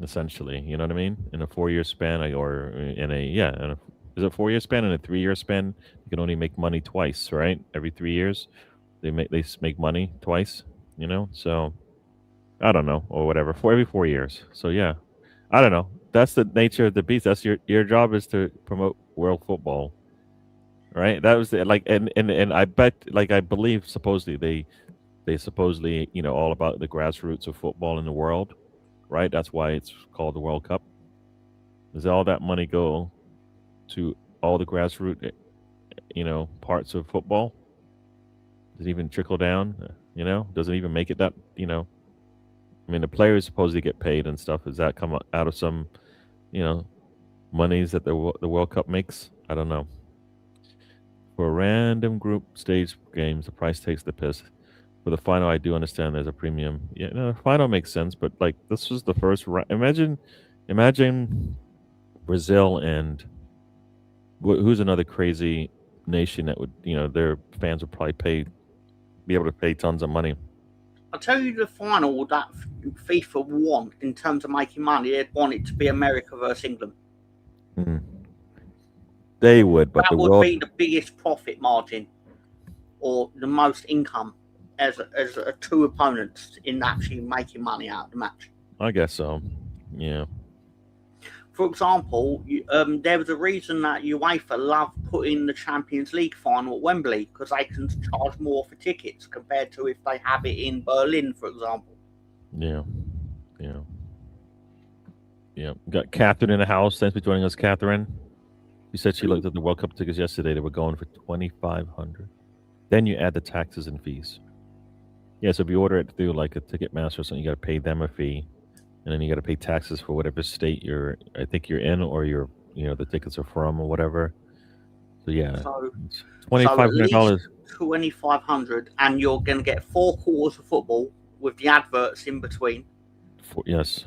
Essentially, you know what I mean? In a 4 year span, or in a yeah, is it 4 year span? In a 3 year span, you can only make money twice, right? Every 3 years, they make money twice. So I don't know, or whatever, for every 4 years. So yeah, I don't know. That's the nature of the beast. That's your job is to promote world football, right? That was and I bet, I believe supposedly they supposedly all about the grassroots of football in the world, right? That's why it's called the World Cup. Does all that money go to all the grassroots, parts of football? Does it even trickle down? Does it even make it that? I mean, the players supposedly get paid and stuff. Does that come out of some, monies that the World Cup makes? I don't know. For random group stage games, the price takes the piss. For the final, I do understand there's a premium. Yeah, no, the final makes sense, but this was the first round. Imagine Brazil and who's another crazy nation that would, their fans would probably be able to pay tons of money. I'll tell you the final that FIFA want in terms of making money. They'd want it to be America versus England. Mm. They would, but that would be the biggest profit margin or the most income as two opponents in actually making money out of the match. I guess so. Yeah. For example, there was a reason that UEFA loved putting the Champions League final at Wembley because they can charge more for tickets compared to if they have it in Berlin, for example. Yeah. We got Catherine in the house. Thanks for joining us, Catherine. She said she looked at the World Cup tickets yesterday. They were going for $2,500. Then you add the taxes and fees. Yeah, so if you order it through a Ticketmaster or something, you got to pay them a fee, and then you got to pay taxes for whatever state I think you're in, or the tickets are from, or whatever. So yeah, so $2,500. 2,500, and you're going to get 4 quarters of football with the adverts in between. Yes.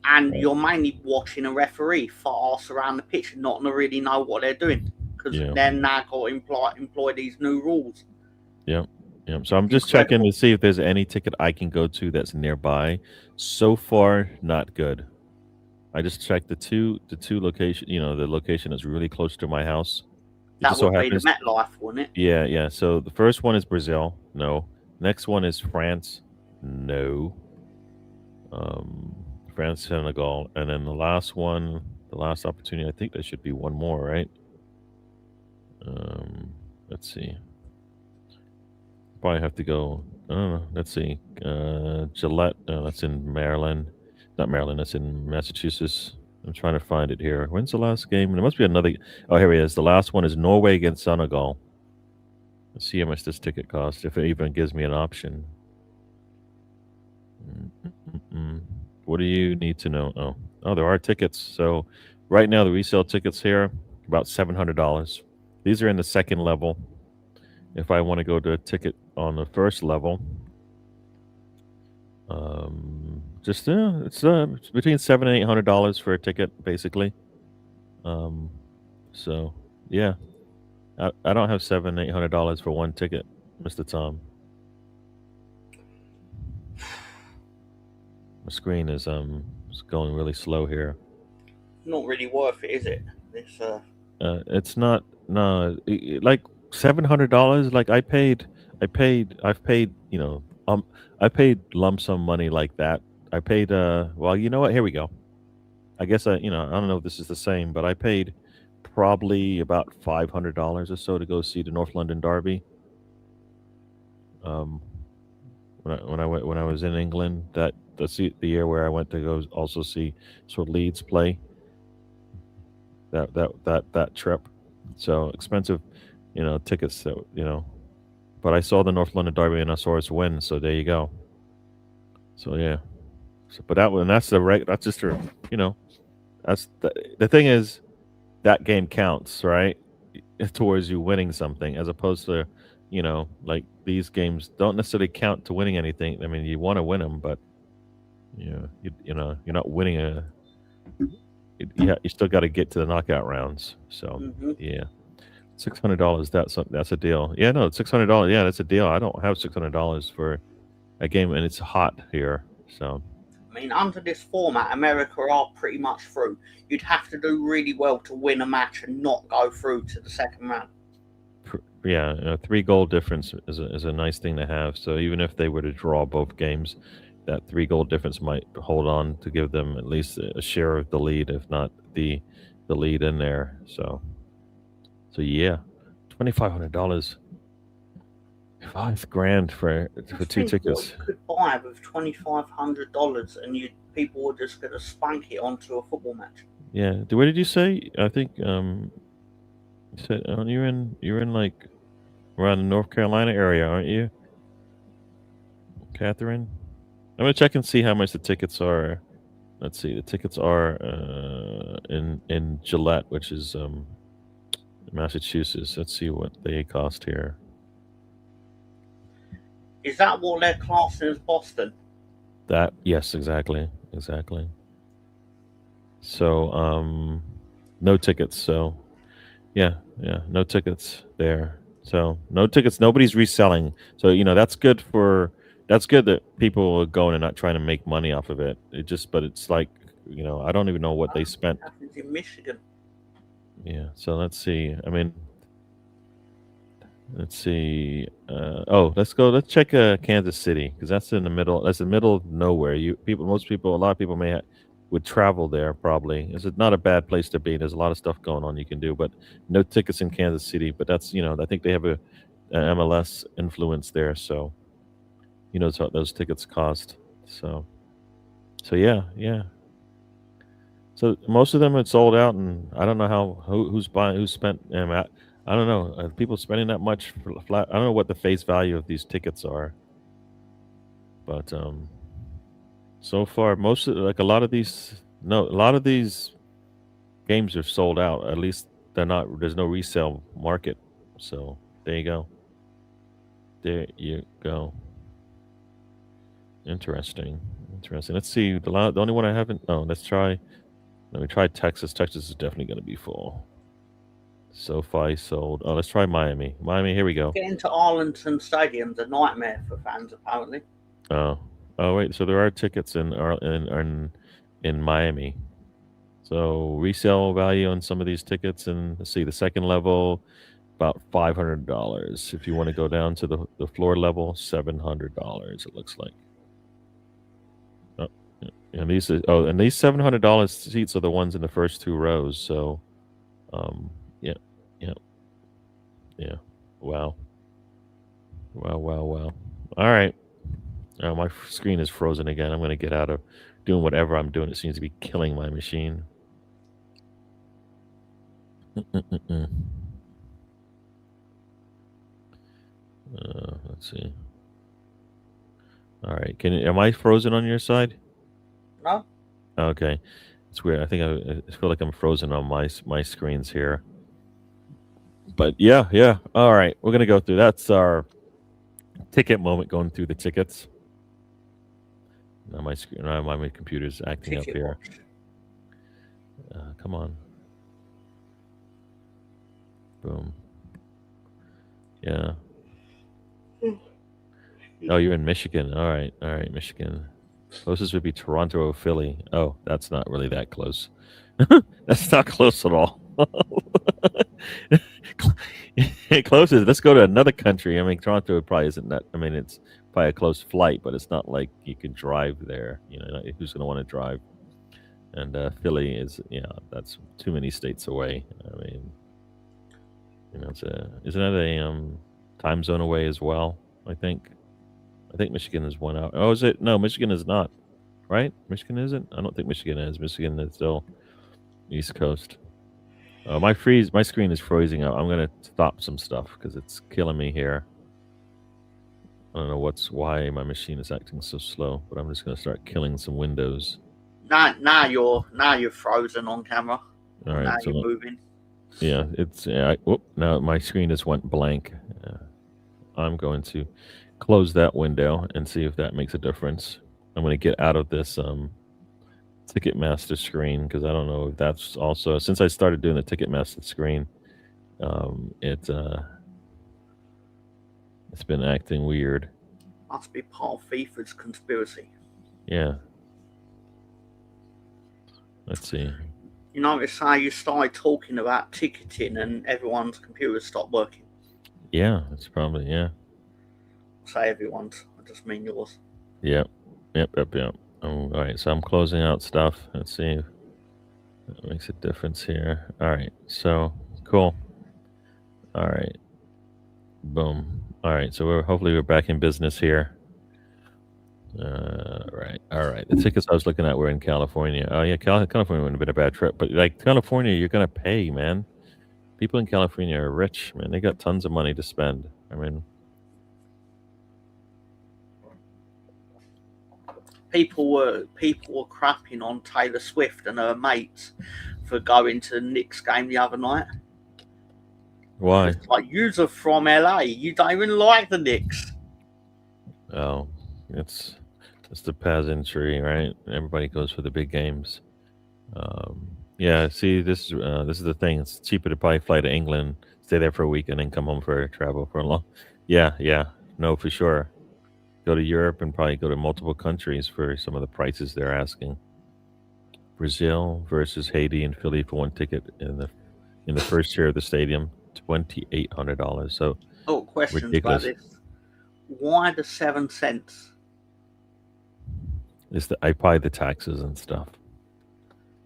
And you're mainly watching a referee fast around the pitch and not really know what they're doing because they're now got to employ these new rules. Yeah. So I'm just checking to see if there's any ticket I can go to that's nearby. So far, not good. I just checked the two location. The location is really close to my house. That would be the MetLife, wouldn't it? Yeah. So the first one is Brazil. No. Next one is France. No. France, Senegal, and then the last opportunity. I think there should be one more, right? Let's see. Probably have to go. Let's see. Gillette. That's in Maryland. Not Maryland. That's in Massachusetts. I'm trying to find it here. When's the last game? There must be another. Oh, here he is. The last one is Norway against Senegal. Let's see how much this ticket costs, if it even gives me an option. What do you need to know? Oh, there are tickets. So right now the resale tickets here about $700. These are in the second level. If I want to go to a ticket on the first level, it's between $700 and $800 for a ticket, basically. So yeah, I don't have $700, $800 for one ticket, Mr. Tom. My screen is going really slow here. Not really worth it, is it? It's not. No, like $700. Like I've paid. I paid lump sum money like that. I paid. Well, you know what? Here we go. I guess I don't know if this is the same, but I paid probably about $500 or so to go see the North London Derby. When I was in England, that's the year where I went to go also see Leeds play. That trip. So expensive, tickets. But I saw the North London Derby and I saw us win. So there you go. So yeah. But that one, that's that's just a, you know, that's the thing is that game counts, right? Towards you winning something, as opposed to, like these games don't necessarily count to winning anything. I mean, you want to win them, but you're not winning you still got to get to the knockout rounds. So Hmm. yeah, $600. That's a deal. Yeah, no, $600. Yeah, that's a deal. I don't have $600 for a game, and it's hot here. So I mean, under this format, America are pretty much through. You'd have to do really well to win a match and not go through to the second round. yeah, 3 goal difference is a nice thing to have. So even if they were to draw both games, that 3 goal difference might hold on to give them at least a share of the lead, if not the lead in there. So yeah, $2,500, 5 grand for Just two think what you tickets. could buy with $2,500, and people were just going to spunk it onto a football match. Yeah. What did you say? I think you said you're in like around the North Carolina area, aren't you, Catherine? I'm gonna check and see how much the tickets are. Let's see. The tickets are in Gillette, which is Massachusetts. Let's see what they cost here. Is that what they're classing as Boston? That yes, exactly. So no tickets. So yeah, no tickets there. So no tickets. Nobody's reselling. So that's good that people are going and not trying to make money off of it. But it's like I don't even know what they spent. Happens in Michigan. Yeah. So let's see. I mean, let's see. Oh, let's go. Let's check Kansas City because that's in the middle. That's the middle of nowhere. Most people, a lot of people would travel there probably. It's not a bad place to be. There's a lot of stuff going on you can do, but no tickets in Kansas City. But that's I think they have a MLS influence there, so he knows what those tickets cost. So yeah. So most of them are sold out, and I don't know who's buying, who spent. I don't know. People spending that much for flat. I don't know what the face value of these tickets are, but so far most of like a lot of these no a lot of these games are sold out. At least they're not. There's no resale market. So there you go. There you go. Interesting. Let's see. The only one I haven't. Oh, let's try. Let me try Texas. Texas is definitely going to be full. SoFi sold. Oh, let's try Miami. Miami. Here we go. Getting to Arlington Stadium's a nightmare for fans, apparently. Oh, wait. So there are tickets in Miami. So resale value on some of these tickets, and let's see, the second level about $500. If you want to go down to the floor level, $700. It looks like. Oh, and these $700 seats are the ones in the first 2 rows. So, yeah, yeah, yeah. Wow, wow. All right. My screen is frozen again. I'm going to get out of doing whatever I'm doing. It seems to be killing my machine. Let's see. All right. Am I frozen on your side? No? Okay. It's weird. I think I feel like I'm frozen on my screens here. But yeah. All right. We're gonna go through. That's our ticket moment. Going through the tickets. Now my screen. Now my computer's acting up Ticket here. watch. Come on. Boom. Yeah. Oh, you're in Michigan. All right, Michigan. Closest would be Toronto or Philly. Oh, that's not really that close. That's not close at all. Closest. Let's go to another country. I mean, Toronto probably isn't that. I mean, it's probably a close flight, but it's not like you can drive there. Who's going to want to drive? And Philly is, that's too many states away. I mean, isn't that a time zone away as well? I think Michigan is 1 hour. Oh, is it? No, Michigan is not. Right? Michigan isn't. I don't think Michigan is. Michigan is still East Coast. My screen is freezing up. I'm gonna stop some stuff because it's killing me here. I don't know why my machine is acting so slow, but I'm just gonna start killing some windows. Now you're frozen on camera. All Now right, you're so moving. yeah, it's now my screen just went blank. I'm going to close that window and see if that makes a difference. I'm going to get out of this Ticketmaster screen because I don't know if that's also since I started doing the Ticketmaster screen, it's been acting weird. Must be part of FIFA's conspiracy. Yeah. Let's see. You notice how you started talking about ticketing and everyone's computer stopped working. Yeah, it's probably yeah. Say everyone's. I just mean yours. Yep. All right, so I'm closing out stuff. Let's see if that makes a difference here. All right, so cool. All right, boom. All right, so hopefully we're back in business here. All right. The tickets I was looking at were in California. Oh yeah, California wouldn't have been a bad trip, but like California, you're gonna pay, man. People in California are rich, man. They got tons of money to spend. I mean, People were crapping on Taylor Swift and her mates for going to the Knicks game the other night. why? It's like, you're from LA. You don't even like the Knicks. Oh, it's the peasantry, right? Everybody goes for the big games. Yeah. See, this is the thing. It's cheaper to probably fly to England, stay there for a week, and then come home for travel for a long. Yeah. No, for sure. Go to Europe and probably go to multiple countries for some of the prices they're asking. Brazil versus Haiti and Philly for one ticket in the first tier of the stadium, $2,800. So Oh, questions ridiculous. about this. Why the 7 cents? It's I probably the taxes and stuff.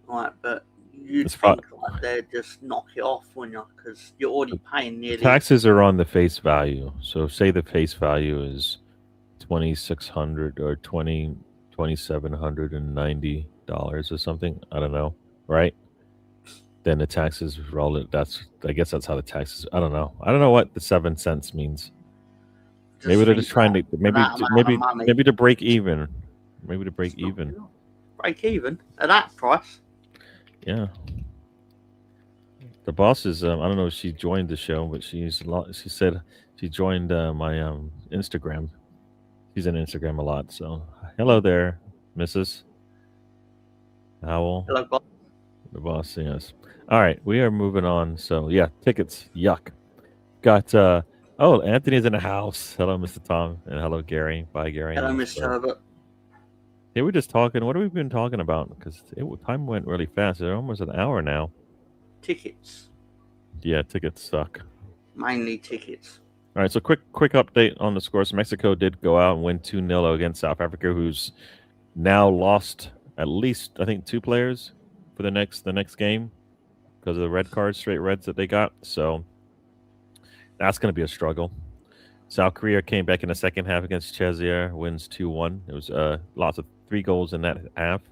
Right, but you'd It's think like they'd just knock it off, wouldn't you? Because you're already paying the nearly. taxes are on the face value. So say the face value is 2,600 or 2,790 dollars or something. I don't know, right? Then the taxes roll it. I guess that's how the taxes. I don't know. I don't know what the 7 cents means. Maybe they're just trying to maybe to break even. Maybe to break even. Break even at that price. Yeah. The boss is. I don't know if she joined the show, but she said she joined my Instagram. She's on Instagram a lot. So hello there, Mrs. Howell. Hello, boss. The boss. Yes. All right, we are moving on. So yeah, tickets. Yuck. Got. Oh, Anthony's in the house. Hello, Mr. Tom, and hello, Gary. Bye, Gary. Hello, Mr. Herbert. Hey, we're just talking. What have we been talking about? Because time went really fast. It's almost an hour now. Tickets. Yeah, tickets suck. Mainly tickets. All right, so quick update on the scores. Mexico did go out and win 2-0 against South Africa, who's now lost at least I think 2 players for the next game because of the red cards, straight reds that they got. So that's going to be a struggle. South Korea came back in the second half against Czechia, wins 2-1. It was lots of 3 goals in that half.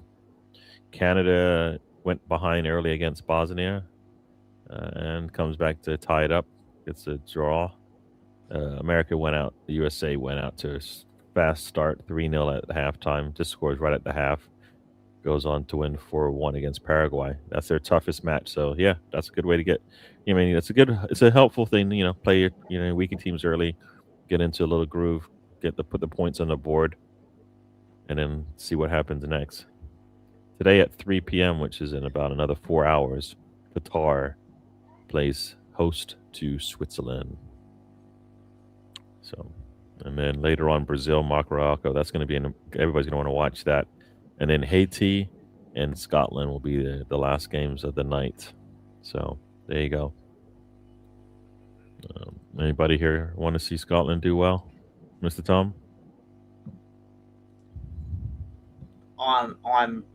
Canada went behind early against Bosnia and comes back to tie it up. It's a draw. America went out. The USA went out to a fast start, 3-0 at halftime. Just scores right at the half. Goes on to win 4-1 against Paraguay. That's their toughest match. So yeah, that's a good way to get. I mean, it's a helpful thing. Play your weakened teams early, get into a little groove, put the points on the board, and then see what happens next. Today at 3 p.m., which is in about another 4 hours, Qatar plays host to Switzerland. So, and then later on, Brazil, Morocco. That's going to be everybody's going to want to watch that. And then Haiti and Scotland will be the last games of the night. So there you go. Anybody here want to see Scotland do well, Mr. Tom? I'm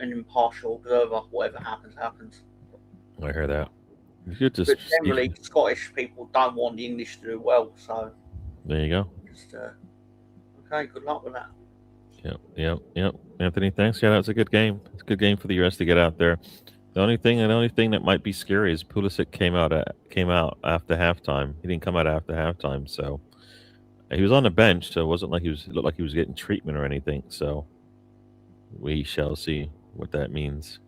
an impartial observer. Whatever happens. I hear that. But generally, Scottish people don't want the English to do well. So there you go. Just okay. Good luck with that. Yep. Anthony, thanks. Yeah, that's a good game. It's a good game for the US to get out there. The only thing that might be scary is Pulisic came out after halftime. He didn't come out after halftime, so he was on the bench. So it wasn't like it looked like he was getting treatment or anything. So we shall see what that means.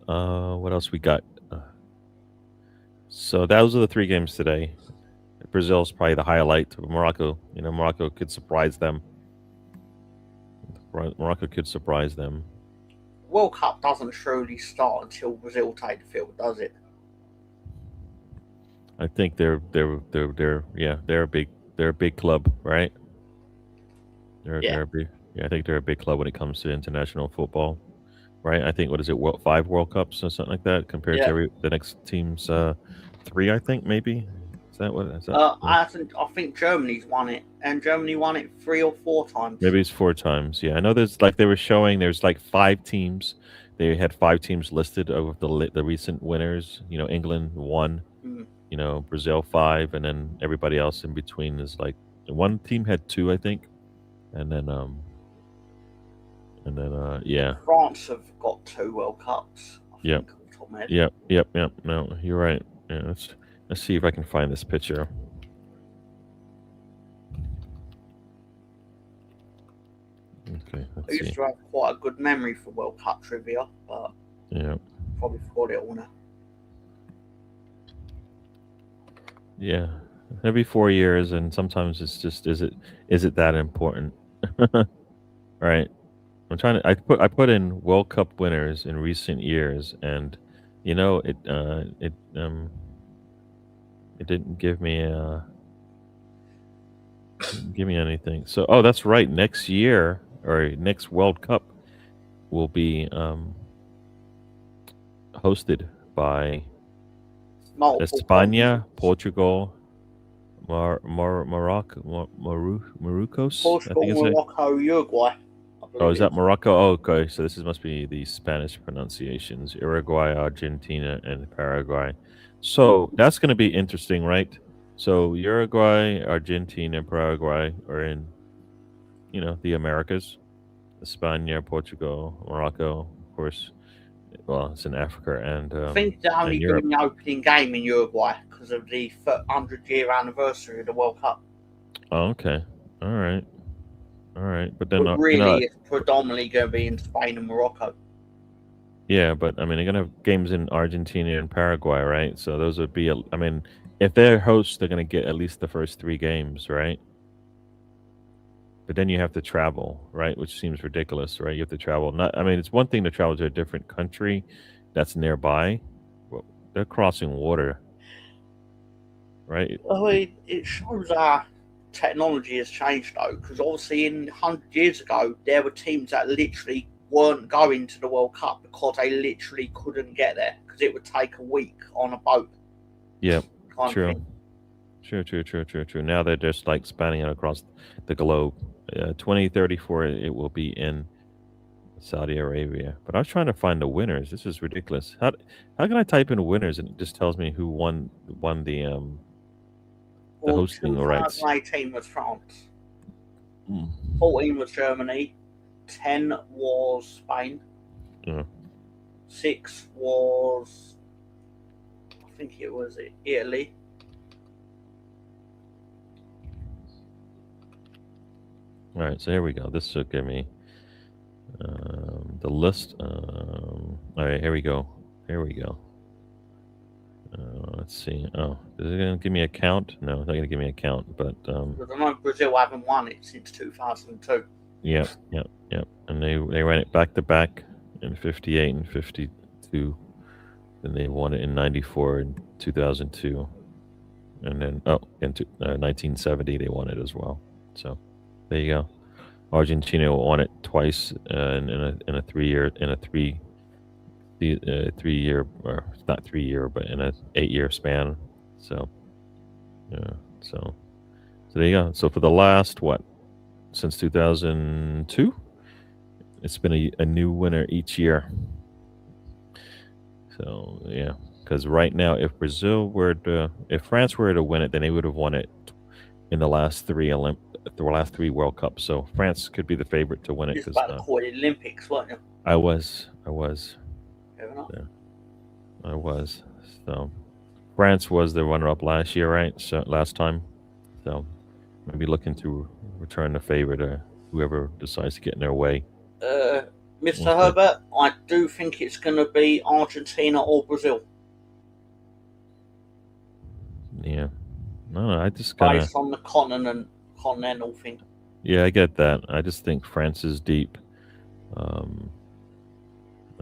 What else we got? So those are the 3 games today. Brazil's probably the highlight. Morocco, Morocco could surprise them. Morocco could surprise them. World Cup doesn't truly start until Brazil take the field, does it? I think they're a big club, right? They're a big, I think they're a big club when it comes to international football, right? I think what is it, 5 World Cups or something like that compared to the next team's 3, I think maybe. Is that what? Is that? I think Germany's won it, and Germany won it 3 or 4 times. Maybe it's 4 times. Yeah, I know. There's like they were showing. There's like 5 teams. They had 5 teams listed of the recent winners. England 1. Brazil 5, and then everybody else in between is like one team had 2, I think, and then yeah. France have got 2 World Cups. Yep. No, you're right. Yeah, let's see if I can find this picture. Okay, I used to have quite a good memory for World Cup trivia, but yeah, probably forgot it all now. Yeah, every 4 years, and sometimes it's just is it that important? Right. I'm trying to. I put in World Cup winners in recent years, and it didn't give me anything. So that's right. Next year or next World Cup will be hosted by España, Portugal, Morocco, Portugal, Morocco, Uruguay. Oh, is that Morocco? Oh, okay. So this must be the Spanish pronunciations: Uruguay, Argentina, and Paraguay. So that's going to be interesting, right? So Uruguay, Argentina, and Paraguay are in, the Americas. España, Portugal, Morocco, of course. Well, it's in Africa and I think they're only doing the opening game in Uruguay because of the 100-year anniversary of the World Cup. Oh, okay. All right. But then really, it's predominantly going to be in Spain and Morocco. Yeah, but I mean, they're going to have games in Argentina and Paraguay, right? So those would be. I mean, if they're hosts, they're going to get at least the first 3 games, right? But then you have to travel, right? Which seems ridiculous, right? You have to travel. It's one thing to travel to a different country that's nearby. Well, they're crossing water, right? It shows our technology has changed, though, because obviously 100 years ago, there were teams that literally weren't going to the World Cup because they literally couldn't get there because it would take a week on a boat. Yeah, true. Now they're just like spanning it across the globe. 2034, it will be in Saudi Arabia. But I was trying to find the winners. This is ridiculous. How can I type in winners and it just tells me who won the hosting rights? 2018 was France. 14 was Germany. 10 was Spain. 6 was, I think it was Italy. All right, so here we go. This should give me the list. All right, here we go. Let's see. Oh, is it going to give me a count? No, it's not going to give me a count. But I know Brazil haven't won it since 2002. Yep. And they ran it back to back in 58 and 52. Then they won it in 94 and 2002. And then in 1970 they won it as well. So there you go. Argentina won it twice in a 3 year or not 3 year, but in a 8-year span. So yeah, so there you go. So for the last since 2002, it's been a new winner each year. So yeah, because right now, if France were to win it, then they would have won it in the last 3 World Cups. So France could be the favorite to win it. It's about to call it Olympics, weren't you? I was. Fair enough. I was. So France was the runner-up last year, right? So last time. So maybe looking to return the favor to whoever decides to get in their way. Mr. Herbert, I do think it's going to be Argentina or Brazil. Yeah. No, I just kind of. Based on the continental thing. Yeah, I get that. I just think France is deep. I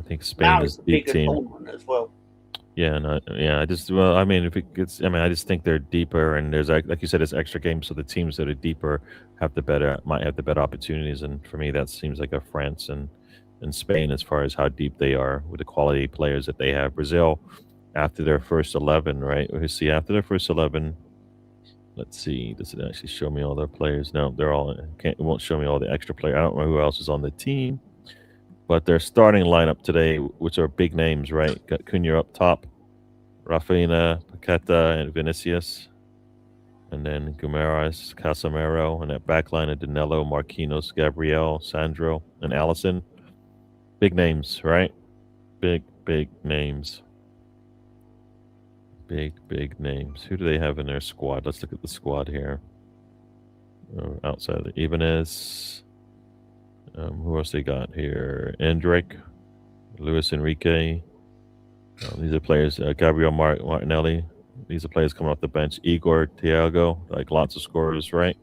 think Spain Now is it's a a deep bigger team. tournament as well. Yeah, I just, well, I mean, if it gets, I mean, I just think they're deeper, and there's like you said, it's extra games, so the teams that are deeper might have the better opportunities, and for me, that seems like a France and Spain as far as how deep they are with the quality players that they have. Brazil, after their first 11, right? We see after their first 11. Let's see, does it actually show me all their players? No, they're all it won't show me all the extra players. I don't know who else is on the team. But their starting lineup today, which are big names, right? Got Cunha up top, Rafinha, Paqueta, and Vinicius. And then Guimaraes, Casemiro, and that back line of Danilo, Marquinhos, Gabriel, Sandro, and Allison. Big names, right? Big names. Big names. Who do they have in their squad? Let's look at the squad here. Outside of the Ibanez. Who else they got here? Endrick, Luis Enrique. These are players. Gabriel Martinelli. These are players coming off the bench. Igor Thiago, like lots of scorers, right?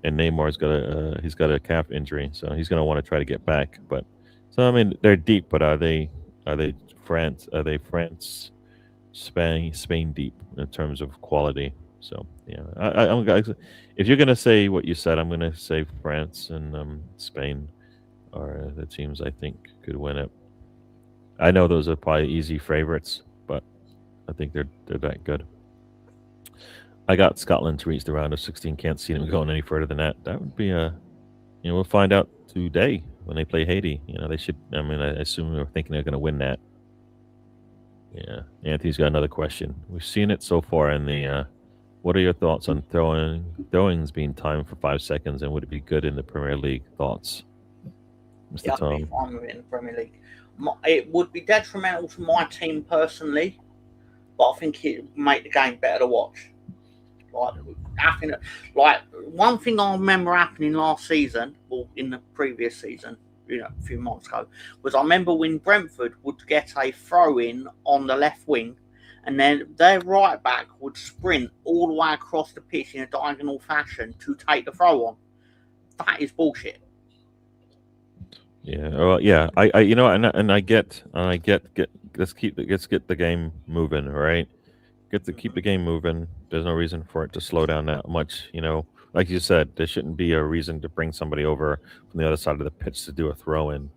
And Neymar's got a calf injury, so he's going to want to try to get back. But so I mean, they're deep, but are they France? Are they France, Spain deep in terms of quality? So yeah, if you're going to say what you said, I'm going to say France and Spain are the teams I think could win it. I know those are probably easy favorites, but I think they're that good. I got Scotland to reach the round of 16. Can't see them going any further than that. That would be we'll find out today when they play Haiti. They should. I mean, I assume we're thinking they're going to win that. Yeah, Anthony's got another question. We've seen it so far in the. What are your thoughts on throwings being timed for 5 seconds, and would it be good in the Premier League? Thoughts, Mr. Yeah, Tom? I'd be fine with it in the Premier League. It would be detrimental to my team personally, but I think it would make the game better to watch. Like one thing I remember happening last season, or in the previous season, a few months ago, was I remember when Brentford would get a throw in on the left wing, and then their right back would sprint all the way across the pitch in a diagonal fashion to take the throw on. That is bullshit. Yeah. Well, yeah. I and I get let's get the game moving, right? Keep the game moving. There's no reason for it to slow down that much. Like you said, there shouldn't be a reason to bring somebody over from the other side of the pitch to do a throw in.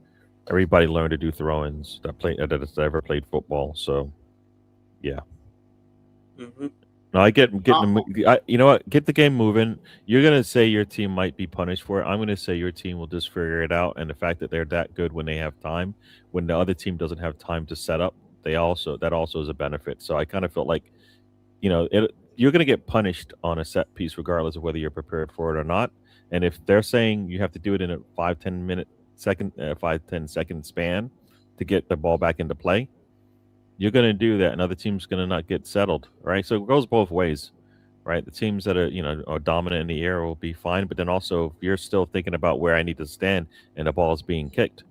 Everybody learned to do throw-ins that ever played football. So, yeah. Mm-hmm. No, I get you know what? Get the game moving. You're gonna say your team might be punished for it. I'm gonna say your team will just figure it out. And the fact that they're that good when they have time, when the other team doesn't have time to set up, that also is a benefit. So I kind of felt like, you're gonna get punished on a set piece regardless of whether you're prepared for it or not. And if they're saying you have to do it in a 5-10 second span to get the ball back into play, you're going to do that, and other teams going to not get settled, right? So it goes both ways, right? The teams that are dominant in the air will be fine, but then also if you're still thinking about where I need to stand and the ball is being kicked,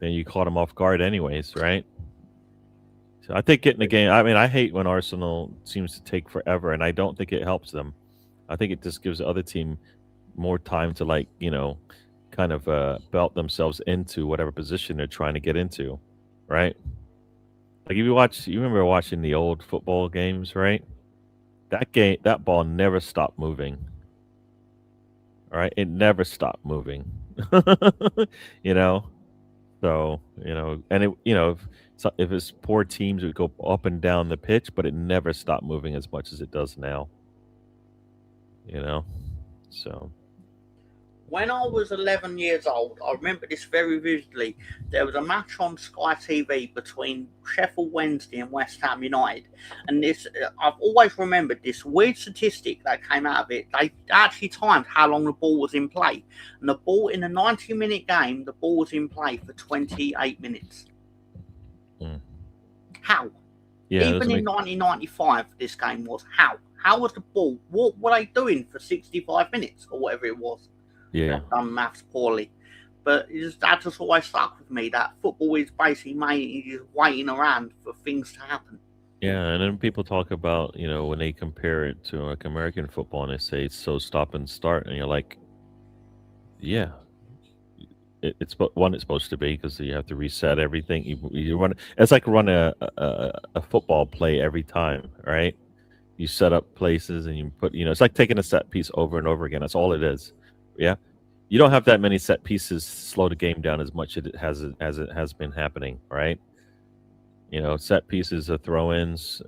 then you caught them off guard anyways, right? So I think getting the game. I mean, I hate when Arsenal seems to take forever, and I don't think it helps them. I think it just gives the other team more time to kind of belt themselves into whatever position they're trying to get into, right? Like if you remember watching the old football games, right? That ball never stopped moving. All right, it never stopped moving. you know, so and if it's poor teams, it would go up and down the pitch, but it never stopped moving as much as it does now. So. When I was 11 years old, I remember this very vividly. There was a match on Sky TV between Sheffield Wednesday and West Ham United. And I've always remembered this weird statistic that came out of it. They actually timed how long the ball was in play. And the ball in a 90-minute game, the ball was in play for 28 minutes. Mm. How? Yeah, Even in 1995, this game was. How was the ball? What were they doing for 65 minutes or whatever it was? yeah. I've done maths poorly. But that just always stuck with me, that football is basically just waiting around for things to happen. Yeah, and then people talk about, when they compare it to like American football and they say it's so stop and start, and you're like, yeah, it's supposed to be because you have to reset everything. You run it's like run a football play every time, right? You set up places and you put, it's like taking a set piece over and over again. That's all it is. Yeah, you don't have that many set pieces slow the game down as much as it has been happening, right? Set pieces of throw-ins,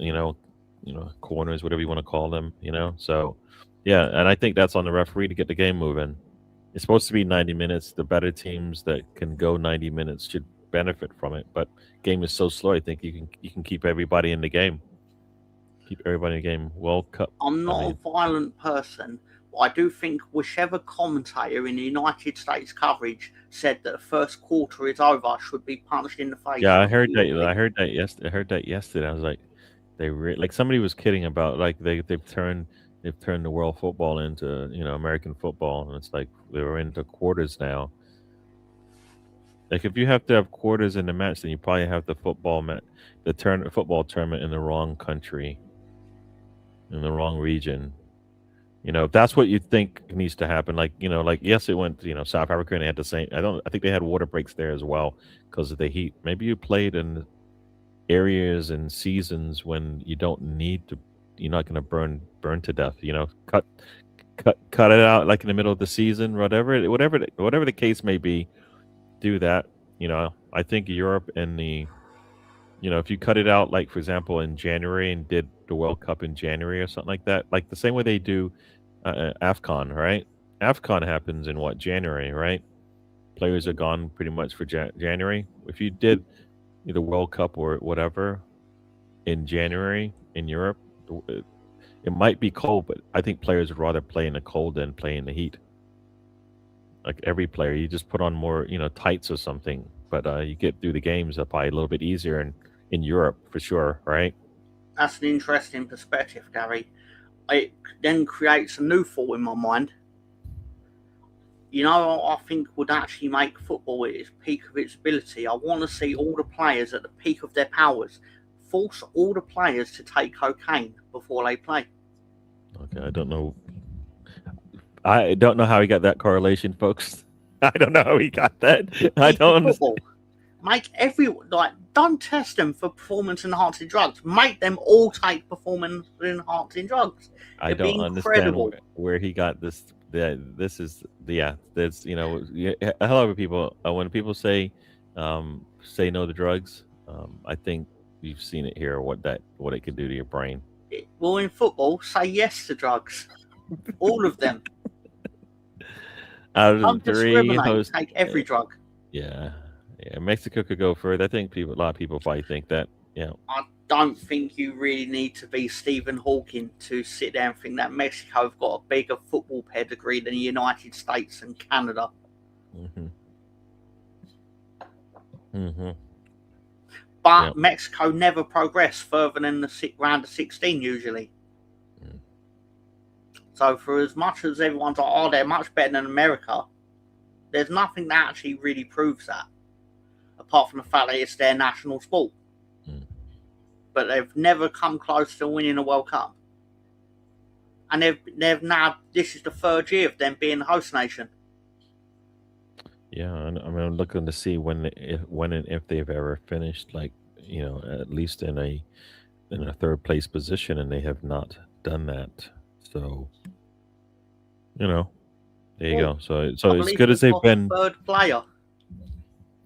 corners, whatever you want to call them, So, yeah, and I think that's on the referee to get the game moving. It's supposed to be 90 minutes. The better teams that can go 90 minutes should benefit from it. But game is so slow. I think you can keep everybody in the game. Keep everybody in the game. World Cup. I'm not a violent person, but I do think whichever commentator in the United States coverage said that the first quarter is over should be punched in the face. Yeah, I heard that. I heard that yesterday. I was like, like somebody was kidding about like they've turned the world football into American football, and it's like they were into quarters now. Like if you have to have quarters in the match, then you probably have the football tournament in the wrong country, in the wrong region. If that's what you think needs to happen, like yes, it went to South Africa and they had the same. I think they had water breaks there as well because of the heat. Maybe you played in areas and seasons when you don't need to. You're not going to burn to death. Cut it out like in the middle of the season, whatever the case may be. Do that. I think Europe and if you cut it out, like for example in January and did the World Cup in January or something like that, like the same way they do AFCON, right? AFCON happens in January, right? Players are gone pretty much for January. If you did the World Cup or whatever in January in Europe, it might be cold, but I think players would rather play in the cold than play in the heat. Like every player, you just put on more, tights or something, but you get through the games probably a little bit easier in Europe for sure, right? That's an interesting perspective, Gary. It then creates a new thought in my mind. I think would actually make football at its peak of its ability. I want to see all the players at the peak of their powers. Force all the players to take cocaine before they play. Okay, I don't know how he got that correlation, folks. I don't know how he got that. I don't understand. Make don't test them for performance enhancing drugs. Make them all take performance enhancing drugs. I don't understand where he got this. This is that's hello people. When people say no to drugs, I think you've seen it here. What it can do to your brain. Well, in football, say yes to drugs. All of them. Out of the three, take every drug. Yeah, Mexico could go further. I think a lot of people probably think that. Yeah, I don't think you really need to be Stephen Hawking to sit there and think that Mexico have got a bigger football pedigree than the United States and Canada. But Mexico never progressed further than the round of 16 usually. So for as much as everyone's like, they're much better than America, there's nothing that actually really proves that, apart from the fact that it's their national sport. But they've never come close to winning a World Cup. And they've now, this is the third year of them being the host nation. Yeah, and I'm looking to see when and if they've ever finished, like, at least in a third place position, and they have not done that. So, there you go. So as good as they've been. Third player.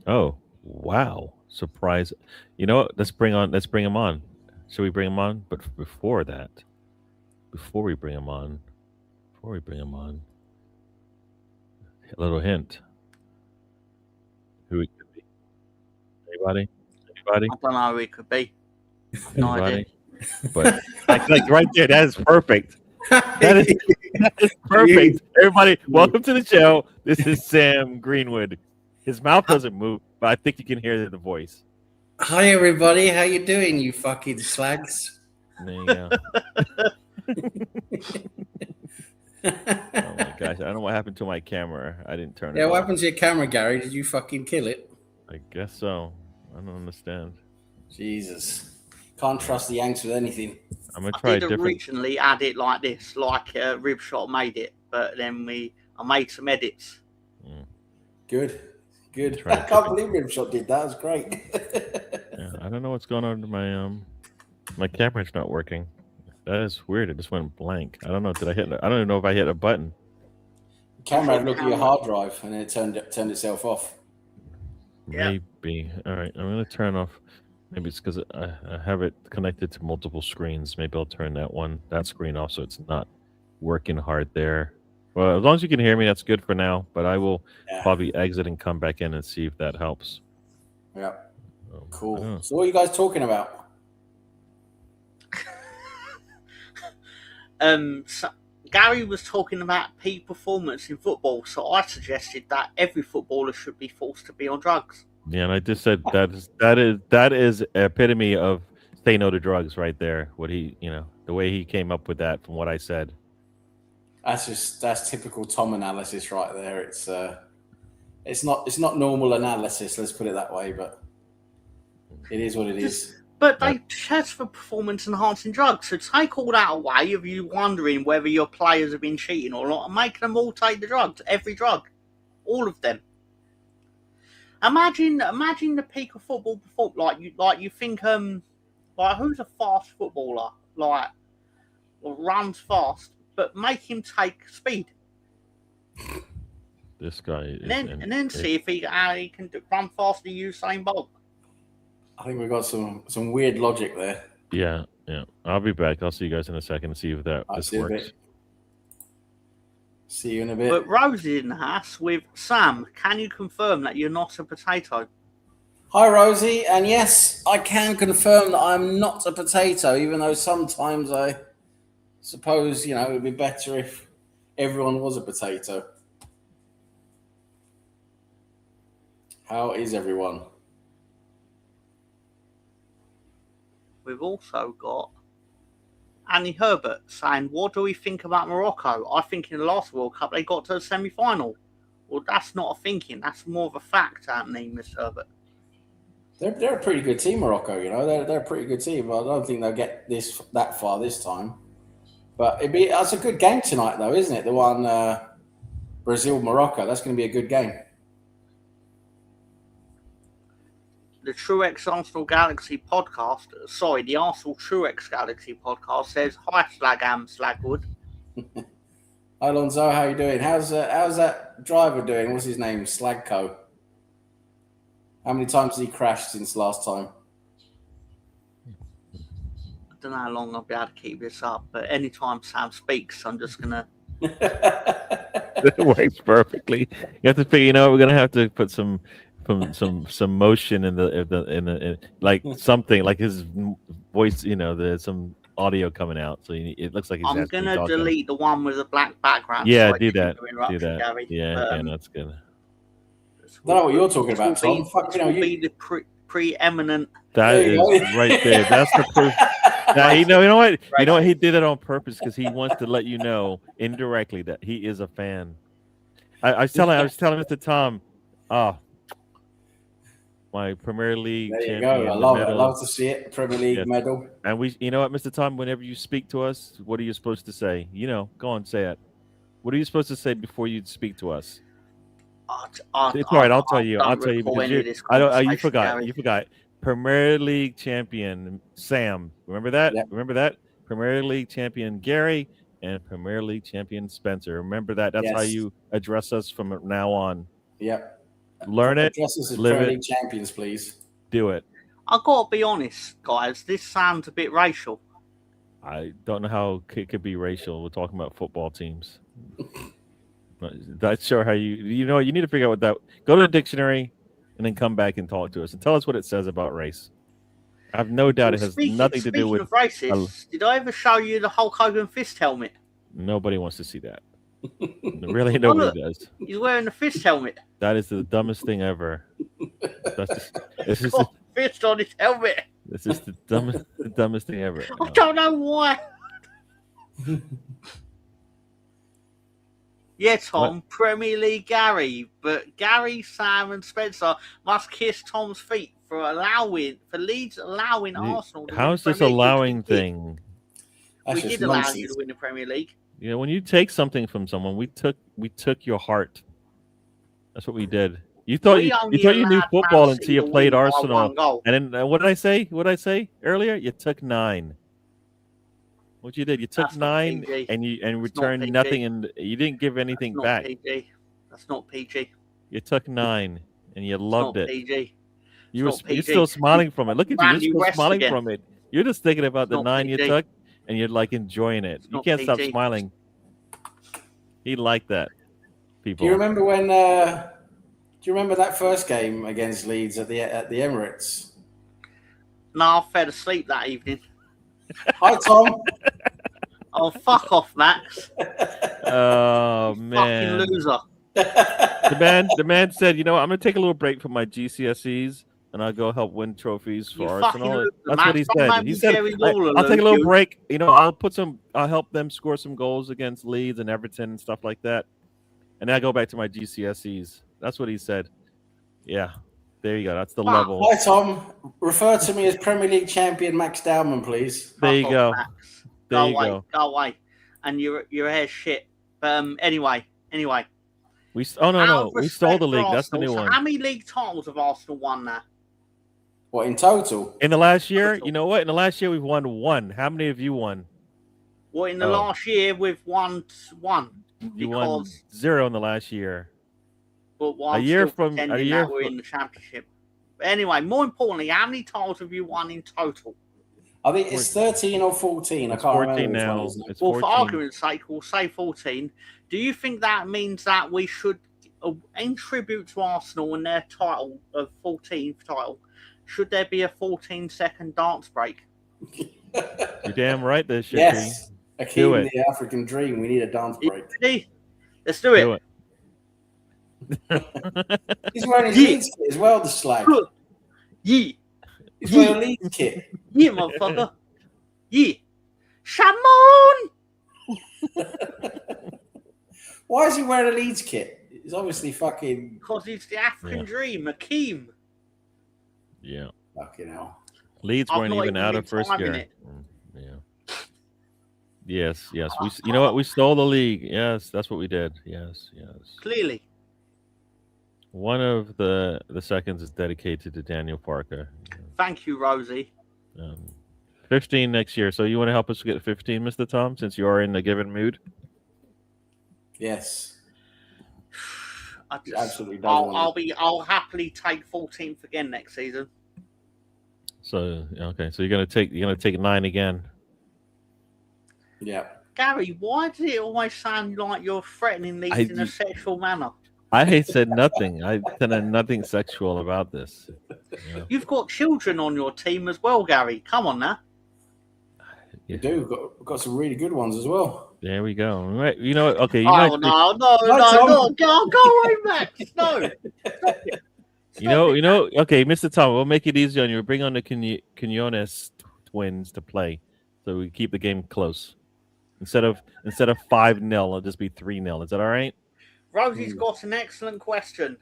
Oh wow! Surprise! You know what? Let's bring him on. Should we bring him on? But before we bring him on, a little hint. Who it could be? Anybody? I don't know who it could be. No idea. But like right there, that is perfect. That is perfect. Everybody, welcome to the show. This is Sam Greenwood. His mouth doesn't move, but I think you can hear the voice. Hi everybody, how you doing, you fucking slags? There you go. Oh my gosh, I don't know what happened to my camera. I didn't turn it Yeah, off. what happened to your camera, Gary? Did you fucking kill it? I guess so. I don't understand. Jesus. Can't trust the Yanks with anything. I'm gonna I try a did different. originally add it like this, like Ribshot made it, but then I made some edits. Good. Try I a can't different- believe Rimshot did that. That's great. Yeah, I don't know what's going on to my camera's not working. That is weird. It just went blank. I don't know. Did I hit? I don't even know if I hit a button. The camera had a look at your hard drive and then it turned itself off. Maybe. All right. I'm gonna turn off. Maybe it's because I have it connected to multiple screens. Maybe I'll turn that screen off so it's not working hard there. Well, as long as you can hear me, that's good for now. But I will probably exit and come back in and see if that helps. Yeah. Cool. So what are you guys talking about? So Gary was talking about peak performance in football, so I suggested that every footballer should be forced to be on drugs. Yeah, and I just said that is epitome of say no to drugs right there. What he, the way he came up with that from what I said. That's typical Tom analysis right there. It's not normal analysis, let's put it that way, but it is what it is. But they test for performance enhancing drugs, so take all that away of you wondering whether your players have been cheating or not, and make them all take the drugs, every drug, all of them. Imagine the peak of football before, like you think like who's a fast footballer, like or runs fast, but make him take speed. This guy, and then see if he can run faster than Usain Bolt. I think we've got some weird logic there. Yeah. I'll be back. I'll see you guys in a second to see if this works. See you in a bit. But Rosie's in the house with Sam. Can you confirm that you're not a potato? Hi, Rosie. And yes, I can confirm that I'm not a potato, even though sometimes I suppose, it would be better if everyone was a potato. How is everyone? We've also got Annie Herbert saying, what do we think about Morocco? I think in the last World Cup they got to the semi-final. Well, that's not a thinking. That's more of a fact, Annie, Miss Herbert. They're a pretty good team, Morocco. They're a pretty good team. But I don't think they'll get that far this time. But that's a good game tonight, though, isn't it? The one Brazil-Morocco. That's going to be a good game. The Truex Arsenal Galaxy podcast, the Arsenal Truex Galaxy podcast says, hi, Slagwood. Hi, Alonso, how you doing? How's that driver doing? What's his name? Slagco. How many times has he crashed since last time? I don't know how long I'll be able to keep this up, but anytime Sam speaks, I'm just going to... It works perfectly. You have to figure, we're going to have to put some motion in the like something like his voice, there's some audio coming out, so it looks like he's I'm gonna delete the one with the black background. Yeah, do that. Gary. Yeah, that's good. I don't know what you're talking about, Tom. You be the preeminent. That is right there. That's the proof. Now, you know what? You know what? He did it on purpose because he wants to let you know indirectly that he is a fan. I was telling Mr. Tom, my Premier League champion. There you go. I love to see it. Premier League medal. And you know what, Mr. Tom, whenever you speak to us, what are you supposed to say? Go on, say it. What are you supposed to say before you speak to us? It's all right. I'll tell you because you forgot. You forgot. Premier League champion Sam. Remember that? Yep. Remember that? Premier League champion Gary and Premier League champion Spencer. Remember that? That's how you address us from now on. Yep. Learn it. Address us as Premier League champions, please. Do it. I gotta be honest, guys. This sounds a bit racial. I don't know how it could be racial. We're talking about football teams. Not sure how you need to figure out what that. Go to the dictionary, and then come back and talk to us and tell us what it says about race. I have no doubt it has nothing to do with races. Did I ever show you the Hulk Hogan fist helmet? Nobody wants to see that. Really, nobody does. He's wearing the fist helmet. That is the dumbest thing ever. fist on his helmet. This is the dumbest thing ever. I don't know why. Yeah, Tom, Premier League Gary, but Gary, Sam, and Spencer must kiss Tom's feet for Leeds allowing Arsenal to How win is the this Premier League, allowing which we did. thing? That's We just did allow nonsense. you to win the Premier League. You know, when you take something from someone, we took your heart. That's what we did. You thought We you only thought you knew allowed football Man until City you to played win by Arsenal. 1 goal. And then what did I say? What did I say earlier? You took 9. What you did? You took That's not 9 PG. and That's not returned PG. nothing, and you didn't give anything That's not back. PG. That's not PG. You took 9 and you It's loved not it. PG. You're not PG. still smiling from it. Look at you. You're Randy still West smiling again. from it. You're just thinking about It's the not 9 you PG. took, and you're like enjoying it. It's You not can't stop PG. smiling. He liked that. People. Do you remember when? Do you remember that first game against Leeds at the Emirates? No, I fell asleep that evening. Hi, Tom. Oh, fuck off, Max. Oh man. Fucking loser. The man said, you know what, I'm gonna take a little break from my GCSEs and I'll go help win trophies for You fucking Arsenal. loser, That's man. what he Don't said. make He me said, Jerry Lawler, I'll take a little you. break. You know, I'll help them score some goals against Leeds and Everton and stuff like that. And then I go back to my GCSEs. That's what he said. Yeah. There you go. That's the Wow. level. Hi, Tom. Refer to me as Premier League champion Max Dowman, please. There you Fuck go. off, Max. There Go you away. go. Go away. And your hair's shit. But anyway. We Out of we stole the respect for league. That's the Arsenal, new so one. how many league titles have Arsenal won now? What, in total? In the last year, Total. you know what? In the last year we've won 1. How many have you won? Well, in the Oh. last year, we've won 1. You won Because 0 in the last year. but one A year still from- pretending a year that we're from- in the championship. But anyway, more importantly, how many titles have you won in total? I think it's 13 or 14. I It's can't 14 remember which one now. it is now. It's Well, 14. for argument's sake, we'll say 14. Do you think that means that we should, in tribute to Arsenal and their title of 14th title, should there be a 14-second dance break? You're damn right there should Yes. Do Akeem, it. the African dream. We need a dance You break. ready? Let's do be. it. Do it. He's wearing his Yeah. Leeds kit as well, the slag. Yeah, He's wearing a Leeds kit. yeah, motherfucker. Yeah. Shamon! Why is he wearing a Leeds kit? He's obviously fucking... Because it's the African Yeah. dream, Akeem. Yeah. Fucking hell. Leeds I've weren't not even even out been of first timing year. it. Yeah. Yes. You know what? We stole the league. Yes, that's what we did. Yes. Clearly. One of the seconds is dedicated to Daniel Parker. Thank you, Rosie. 15 next year. So you want to help us get 15, Mr. Tom, since you are in a given mood? Yes. I He just, absolutely does. I'll happily take 14th again next season. So okay. So you're gonna take 9 again. Yeah. Gary, why does it always sound like you're threatening Leeds in a sexual manner? I said nothing. I said nothing sexual about this. Yeah. You've got children on your team as well, Gary. Come on now. We do. We've got some really good ones as well. There we go. Right. You know what? Okay. You Oh, know, no. Tom. Go away, Max. No. you know. Okay, Mr. Tom, we'll make it easy on you. We'll bring on the Quinones twins to play, so we keep the game close. Instead of 5-0, it'll just be 3-0. Is that all right? Rosie's got an excellent question.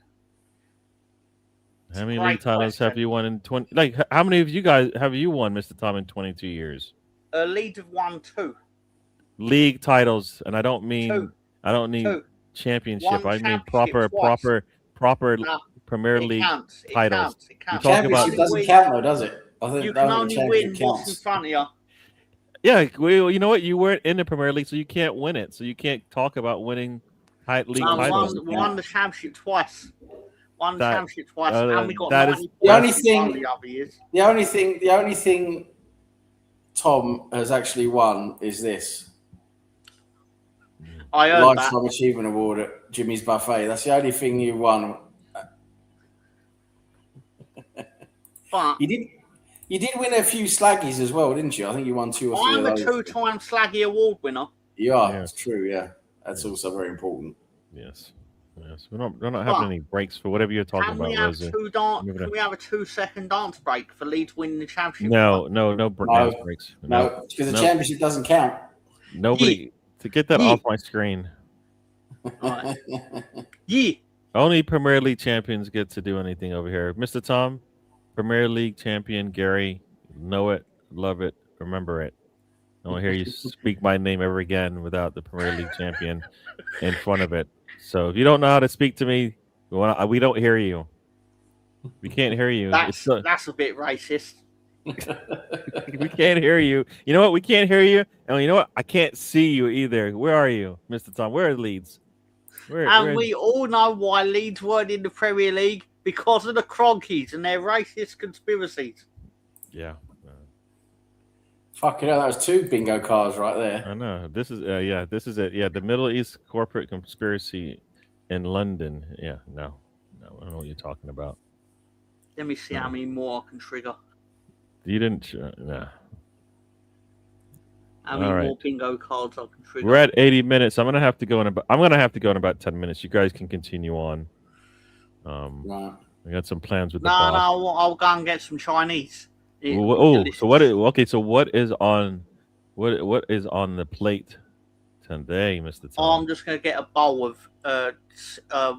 How many Great league titles have question. you won in 20? Like, how many of you guys have you won, Mr. Tom, in 22 years? Leeds have won 2. League titles, and I don't mean 2. I don't need 2. championship. One I mean championship proper No, Premier It League. counts. It titles. counts. It counts. talking about- Championship doesn't count, though, does it? I think You the can only win championship what's in counts. front of you. Yeah, well, you know what? You weren't in the Premier League, so you can't win it. So you can't talk about winning league titles. We won the championship twice. Won the That- championship twice, that and we got is- 90 The only points in thing- one of the other years. The only thing Tom has actually won is this I heard that. Lifetime Achievement Award at Jimmy's Buffet. That's the only thing you won. But You did win a few slaggies as well, didn't you? I think you won 2 or 3 I'm of a those. 2-time Slaggy Award winner. You are. Yeah. It's true. Yeah, that's also very important. Yes. Yes, we're not having any breaks for whatever you're talking Can we about, have Rosie. Can we have a 2-second dance break for Leeds winning the championship? No dance breaks. No, because the championship doesn't count. Nobody to get that off my screen. Right. Yeah. Only Premier League champions get to do anything over here. Mr. Tom, Premier League champion Gary, know it, love it, remember it. I don't hear you speak my name ever again without the Premier League champion in front of it. So if you don't know how to speak to me, we don't hear you. We can't hear you. That's a bit racist. We can't hear you. You know what? We can't hear you. And you know what? I can't see you either. Where are you, Mr. Tom? Where are Leeds? We all know why Leeds weren't in the Premier League because of the Cronkies and their racist conspiracies. Yeah. Fucking hell, that was 2 bingo cards right there. I know. This is this is it. Yeah, the Middle East corporate conspiracy in London. Yeah, no, I don't know what you're talking about. Let me see how many more I can trigger. You didn't. Nah. How many more bingo cards I can trigger? We're at 80 minutes. I'm gonna have to go in about 10 minutes. You guys can continue on. Right. I got some plans with the boss. No, I'll go and get some Chinese. So what? So what is on? What is on the plate today, Mr. Tom? I'm just gonna get a bowl of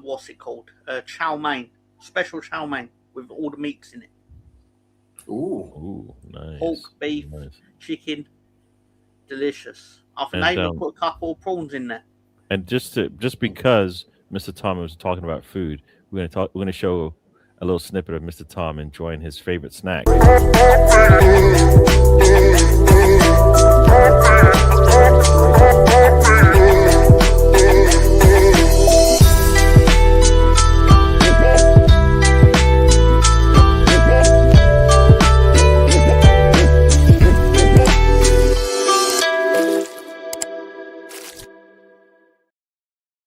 what's it called? Chow mein, special chow mein with all the meats in it. Ooh, nice. Pork, beef, chicken, delicious. I think they even put a couple of prawns in there. And just because Mr. Tom was talking about food, we're gonna show a little snippet of Mr. Tom enjoying his favorite snack.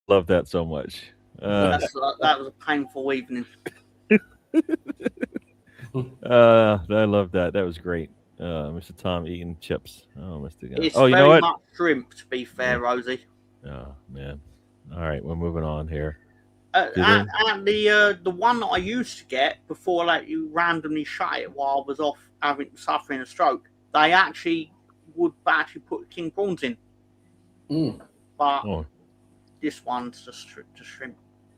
Love that so much. That was a painful evening. I love that. That was great. Mr. Tom eating chips. Oh, Mr. God. It's you know very what? much shrimp, to be fair, Rosie. Oh man. All right, we're moving on here. And the one that I used to get before you randomly shut it while I was off suffering a stroke, they actually would put king prawns in. But this one's just shrimp.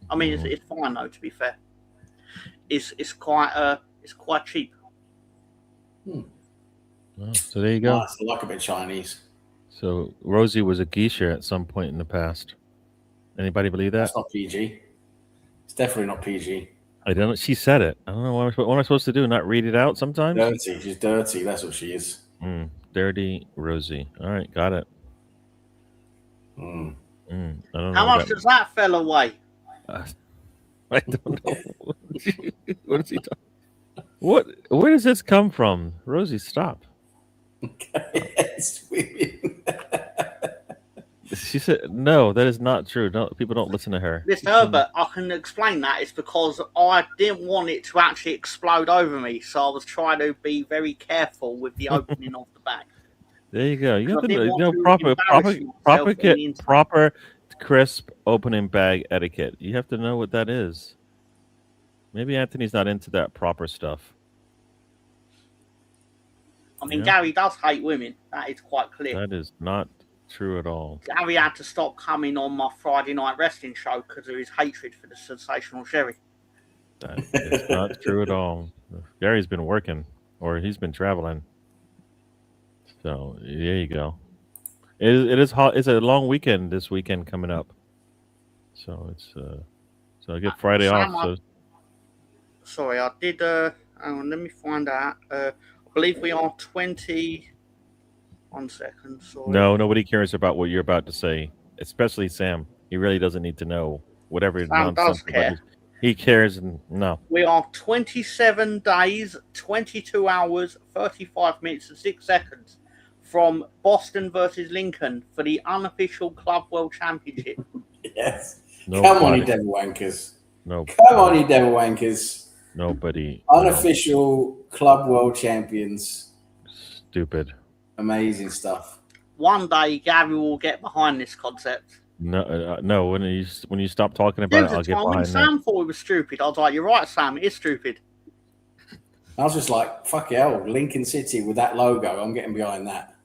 I mean, it's fine though. To be fair, it's quite cheap. Well, so there you go. Nice. I like a bit Chinese. So Rosie was a geisha at some point in the past. Anybody believe that? That's not PG. It's definitely not PG. I don't know. She said it. I don't know what am I supposed to do. Not read it out sometimes. Dirty. She's dirty. That's what she is. Dirty Rosie. All right, got it. I don't know. How much does that fella weigh? I don't know. What is he talking? Where does this come from, Rosie? Stop. She said, "No, that is not true. No, people don't listen to her." Mr. Herbert, I can explain that. It's because I didn't want it to actually explode over me, so I was trying to be very careful with the opening of the bag. There you go. You have to know proper, crisp opening bag etiquette. You have to know what that is. Maybe Anthony's not into that proper stuff. I mean, Gary does hate women. That is quite clear. That is not true at all. Gary had to stop coming on my Friday night wrestling show because of his hatred for the sensational Sherry. That is not true at all. Gary's been working, or he's been traveling. So there you go. It is hot. It's a long weekend this weekend coming up. So it's so I get Friday off. Sorry, I did. Hang on, let me find out. I believe we are 20. 1 second. Sorry. No, nobody cares about what you're about to say, especially Sam. He really doesn't need to know whatever Sam does care. He cares, and no. We are 27 days, 22 hours, 35 minutes, and 6 seconds from Boston versus Lincoln for the unofficial Club World Championship. Yes. Come on, you devil wankers. No. Come on, you devil wankers. Nobody. Unofficial Club World Champions. Stupid. Amazing stuff. One day, Gary will get behind this concept. No. When you stop talking There about was it, a I'll get time when behind that. Sam thought it was stupid. I was like, "You're right, Sam. It is stupid." I was just like, fuck hell, Lincoln City with that logo. I'm getting behind that.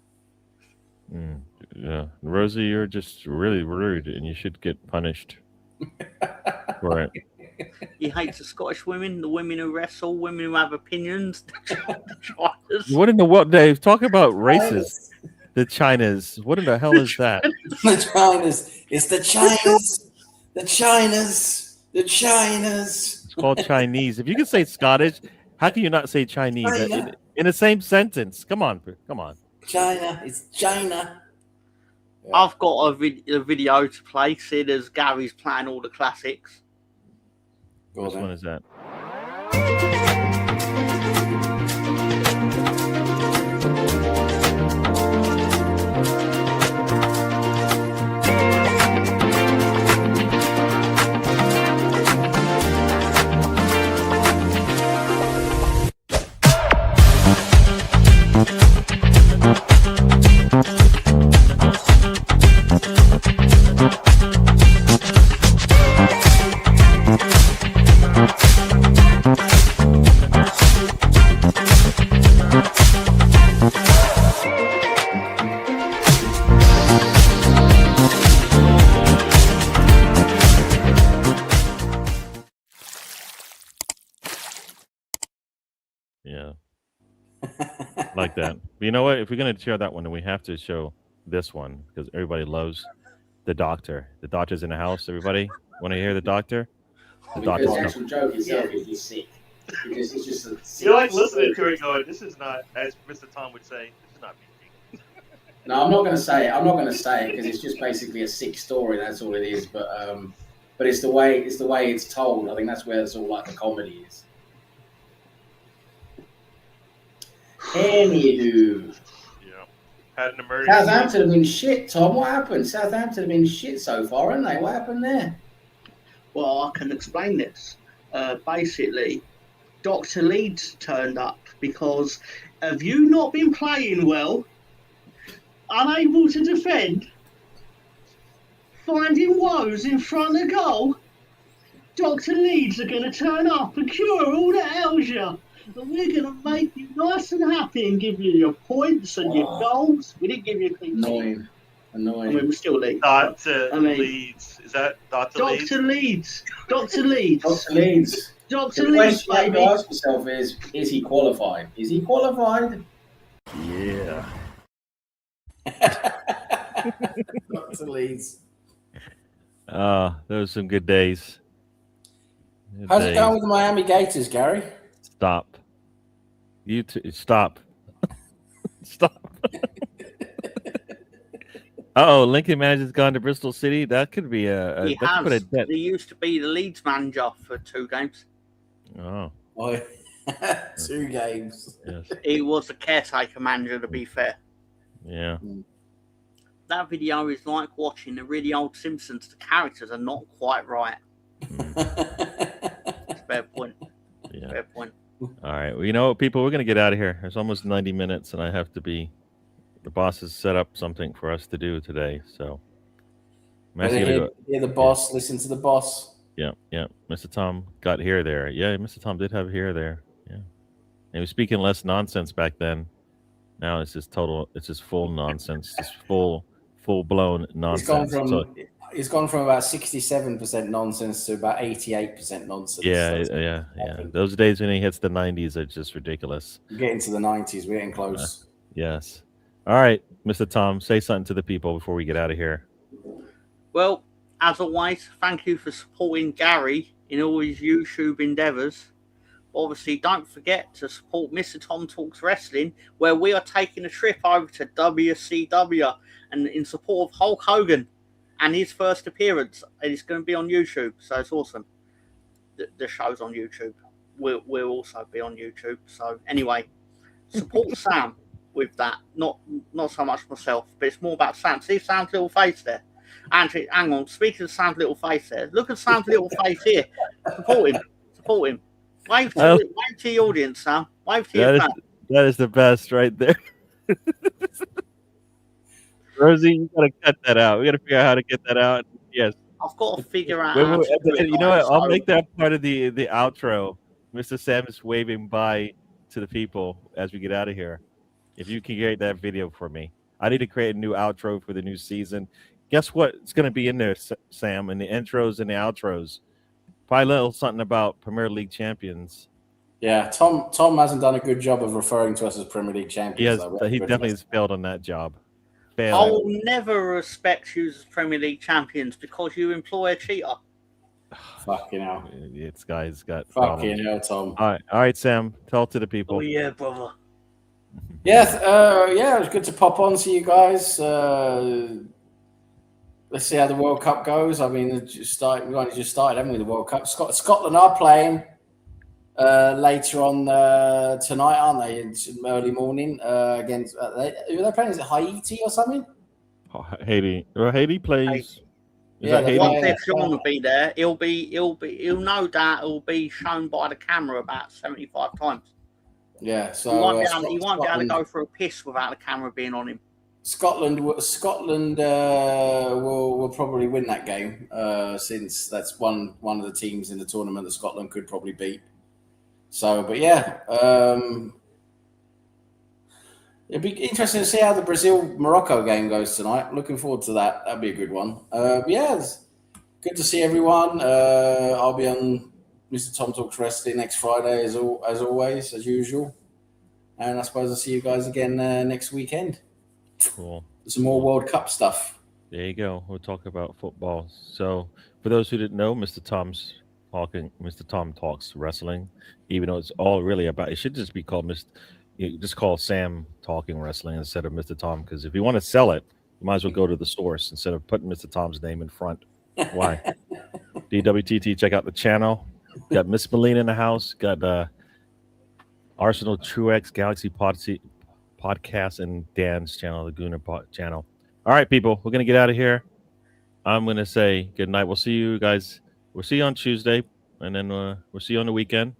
Yeah, Rosie, you're just really rude, and you should get punished for it. He hates the Scottish women, the women who wrestle, women who have opinions. The Chinas. What in the world, Dave? Talk about races. The Chinas. What in the hell is that? The Chinas. It's the Chinas. The Chinas. The Chinas. It's called Chinese. If you can say Scottish, how can you not say Chinese China. in the same sentence? Come on. China. It's China. Yeah. I've got a video to play, seeing as Gary's playing all the classics. Which one is that? Yeah. Like that. But you know what? If we're going to share that one, then we have to show this one because everybody loves the doctor. The doctor's in the house. Everybody want to hear the doctor? The doctor's the actual joke itself is just sick. Because it's just a sick. You're like listening to it going, this is not, as Mr. Tom would say, this is not PG. No, I'm not going to say it. I'm not going to say it because it's just basically a sick story. That's all it is. But it's the way it's told. I think that's where it's all like the comedy is. Anywho, Yeah. Had an emergency. Southampton have been shit, Tom. What happened? Southampton have been shit so far, haven't they? What happened there? Well, I can explain this. Basically, Dr. Leeds turned up because have you not been playing well, unable to defend, finding woes in front of goal? Dr. Leeds are going to turn up and cure all the ails you. And we're going to make you nice and happy and give you your points and your goals. We didn't give you a clean sheet. Annoying. I mean, we're still Leeds. Dr. Leeds. Is that Dr. Leeds? Dr. Leeds. Dr. Leeds. Dr. Leeds. Dr. The Leeds, question you have baby. to ask yourself is he qualified? Is he qualified? Yeah. Dr. Leeds. Those are some good days. How's it going with the Miami Gators, Gary? Stop. You stop. Stop. Lincoln manager's gone to Bristol City. That could be He used to be the Leeds manager for 2 games. Oh. 2 games. Yes. He was the caretaker manager, to be fair. Yeah. That video is like watching the really old Simpsons. The characters are not quite right. Fair point. Yeah. Fair point. All right. Well, you know what, people? We're going to get out of here. It's almost 90 minutes, and I have to be... The boss has set up something for us to do today, so... Hear the boss, listen to the boss. Yeah. Mr. Tom got here there. Yeah, Mr. Tom did have here there. Yeah. And he was speaking less nonsense back then. Now it's just full nonsense. Just full-blown nonsense. It's gone from about 67% nonsense to about 88% nonsense. Yeah. Those days when he hits the 90s are just ridiculous. We're getting to the 90s. We're getting close. Yes. All right, Mr. Tom, say something to the people before we get out of here. Well, as always, thank you for supporting Gary in all his YouTube endeavours. Obviously, don't forget to support Mr. Tom Talks Wrestling, where we are taking a trip over to WCW and in support of Hulk Hogan and his first appearance. And it's going to be on YouTube, so it's awesome. The show's on YouTube. We'll also be on YouTube. So anyway, support Sam with that. Not so much myself, but it's more about Sam. See Sam's little face there? Actually, hang on. Speaking of Sam's little face there, look at Sam's little face here. Support him. Wave to the audience, Sam. Wave to your fan. That is the best right there. Rosie, you gotta cut that out. We gotta figure out how to get that out. Yes. I've got to figure out Wait, how wait, to do it. you know what? I'll so- make that part of the outro. Mr. Sam is waving bye to the people as we get out of here. If you can create that video for me, I need to create a new outro for the new season. Guess what? It's going to be in there, Sam, in the intros and the outros. Probably a little something about Premier League champions. Yeah, Tom hasn't done a good job of referring to us as Premier League champions. He definitely has failed on that job. I Failed. will never respect you as Premier League champions because you employ a cheater. Fucking hell. It's guys got Fucking problems. hell, Tom. All right, Sam. Tell to the people. Oh yeah, brother. Yeah, it was good to pop on to you guys. Let's see how the World Cup goes. I mean, we only just started, haven't we? The World Cup. Scotland are playing later on tonight, aren't they? It's early morning against. Who are they playing? Is it Haiti or something? Haiti. Well, Haiti plays. Is Yeah, that Haiti? Once if Sean will be there, he'll no doubt it'll be shown by the camera about 75 times. Yeah, so He won't be able to go for a piss without the camera being on him. Scotland will probably win that game since that's one of the teams in the tournament that Scotland could probably beat. So, but yeah, it'd be interesting to see how the Brazil-Morocco game goes tonight. Looking forward to that. That'd be a good one. Yeah, it's good to see everyone. I'll be on Mr. Tom Talks Wrestling next Friday as always, as usual. And I suppose I'll see you guys again next weekend. Cool. Some more World Cup stuff. There you go. We'll talk about football. So, for those who didn't know, Mr. Tom Talks Wrestling, even though it's all really about, it should just be called just call Sam Talking Wrestling instead of Mr. Tom, because if you want to sell it, you might as well go to the source instead of putting Mr. Tom's name in front. Why? DWTT, check out the channel. Got Miss Melina in the house. Got Arsenal Truex Galaxy Podcast and Dan's channel, the Gooner channel. All right, people, we're gonna get out of here. I'm gonna say good night. We'll see you guys. We'll see you on Tuesday, and then we'll see you on the weekend,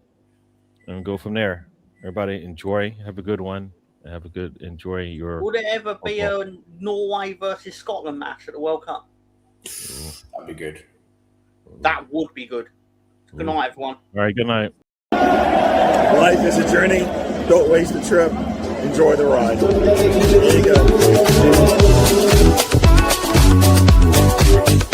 and we'll go from there. Everybody, enjoy. Have a good one. Enjoy your. Would it ever be a Norway versus Scotland match at the World Cup? That'd be good. That would be good. Good night, everyone. All right, good night. Life is a journey. Don't waste the trip. Enjoy the ride. There you go.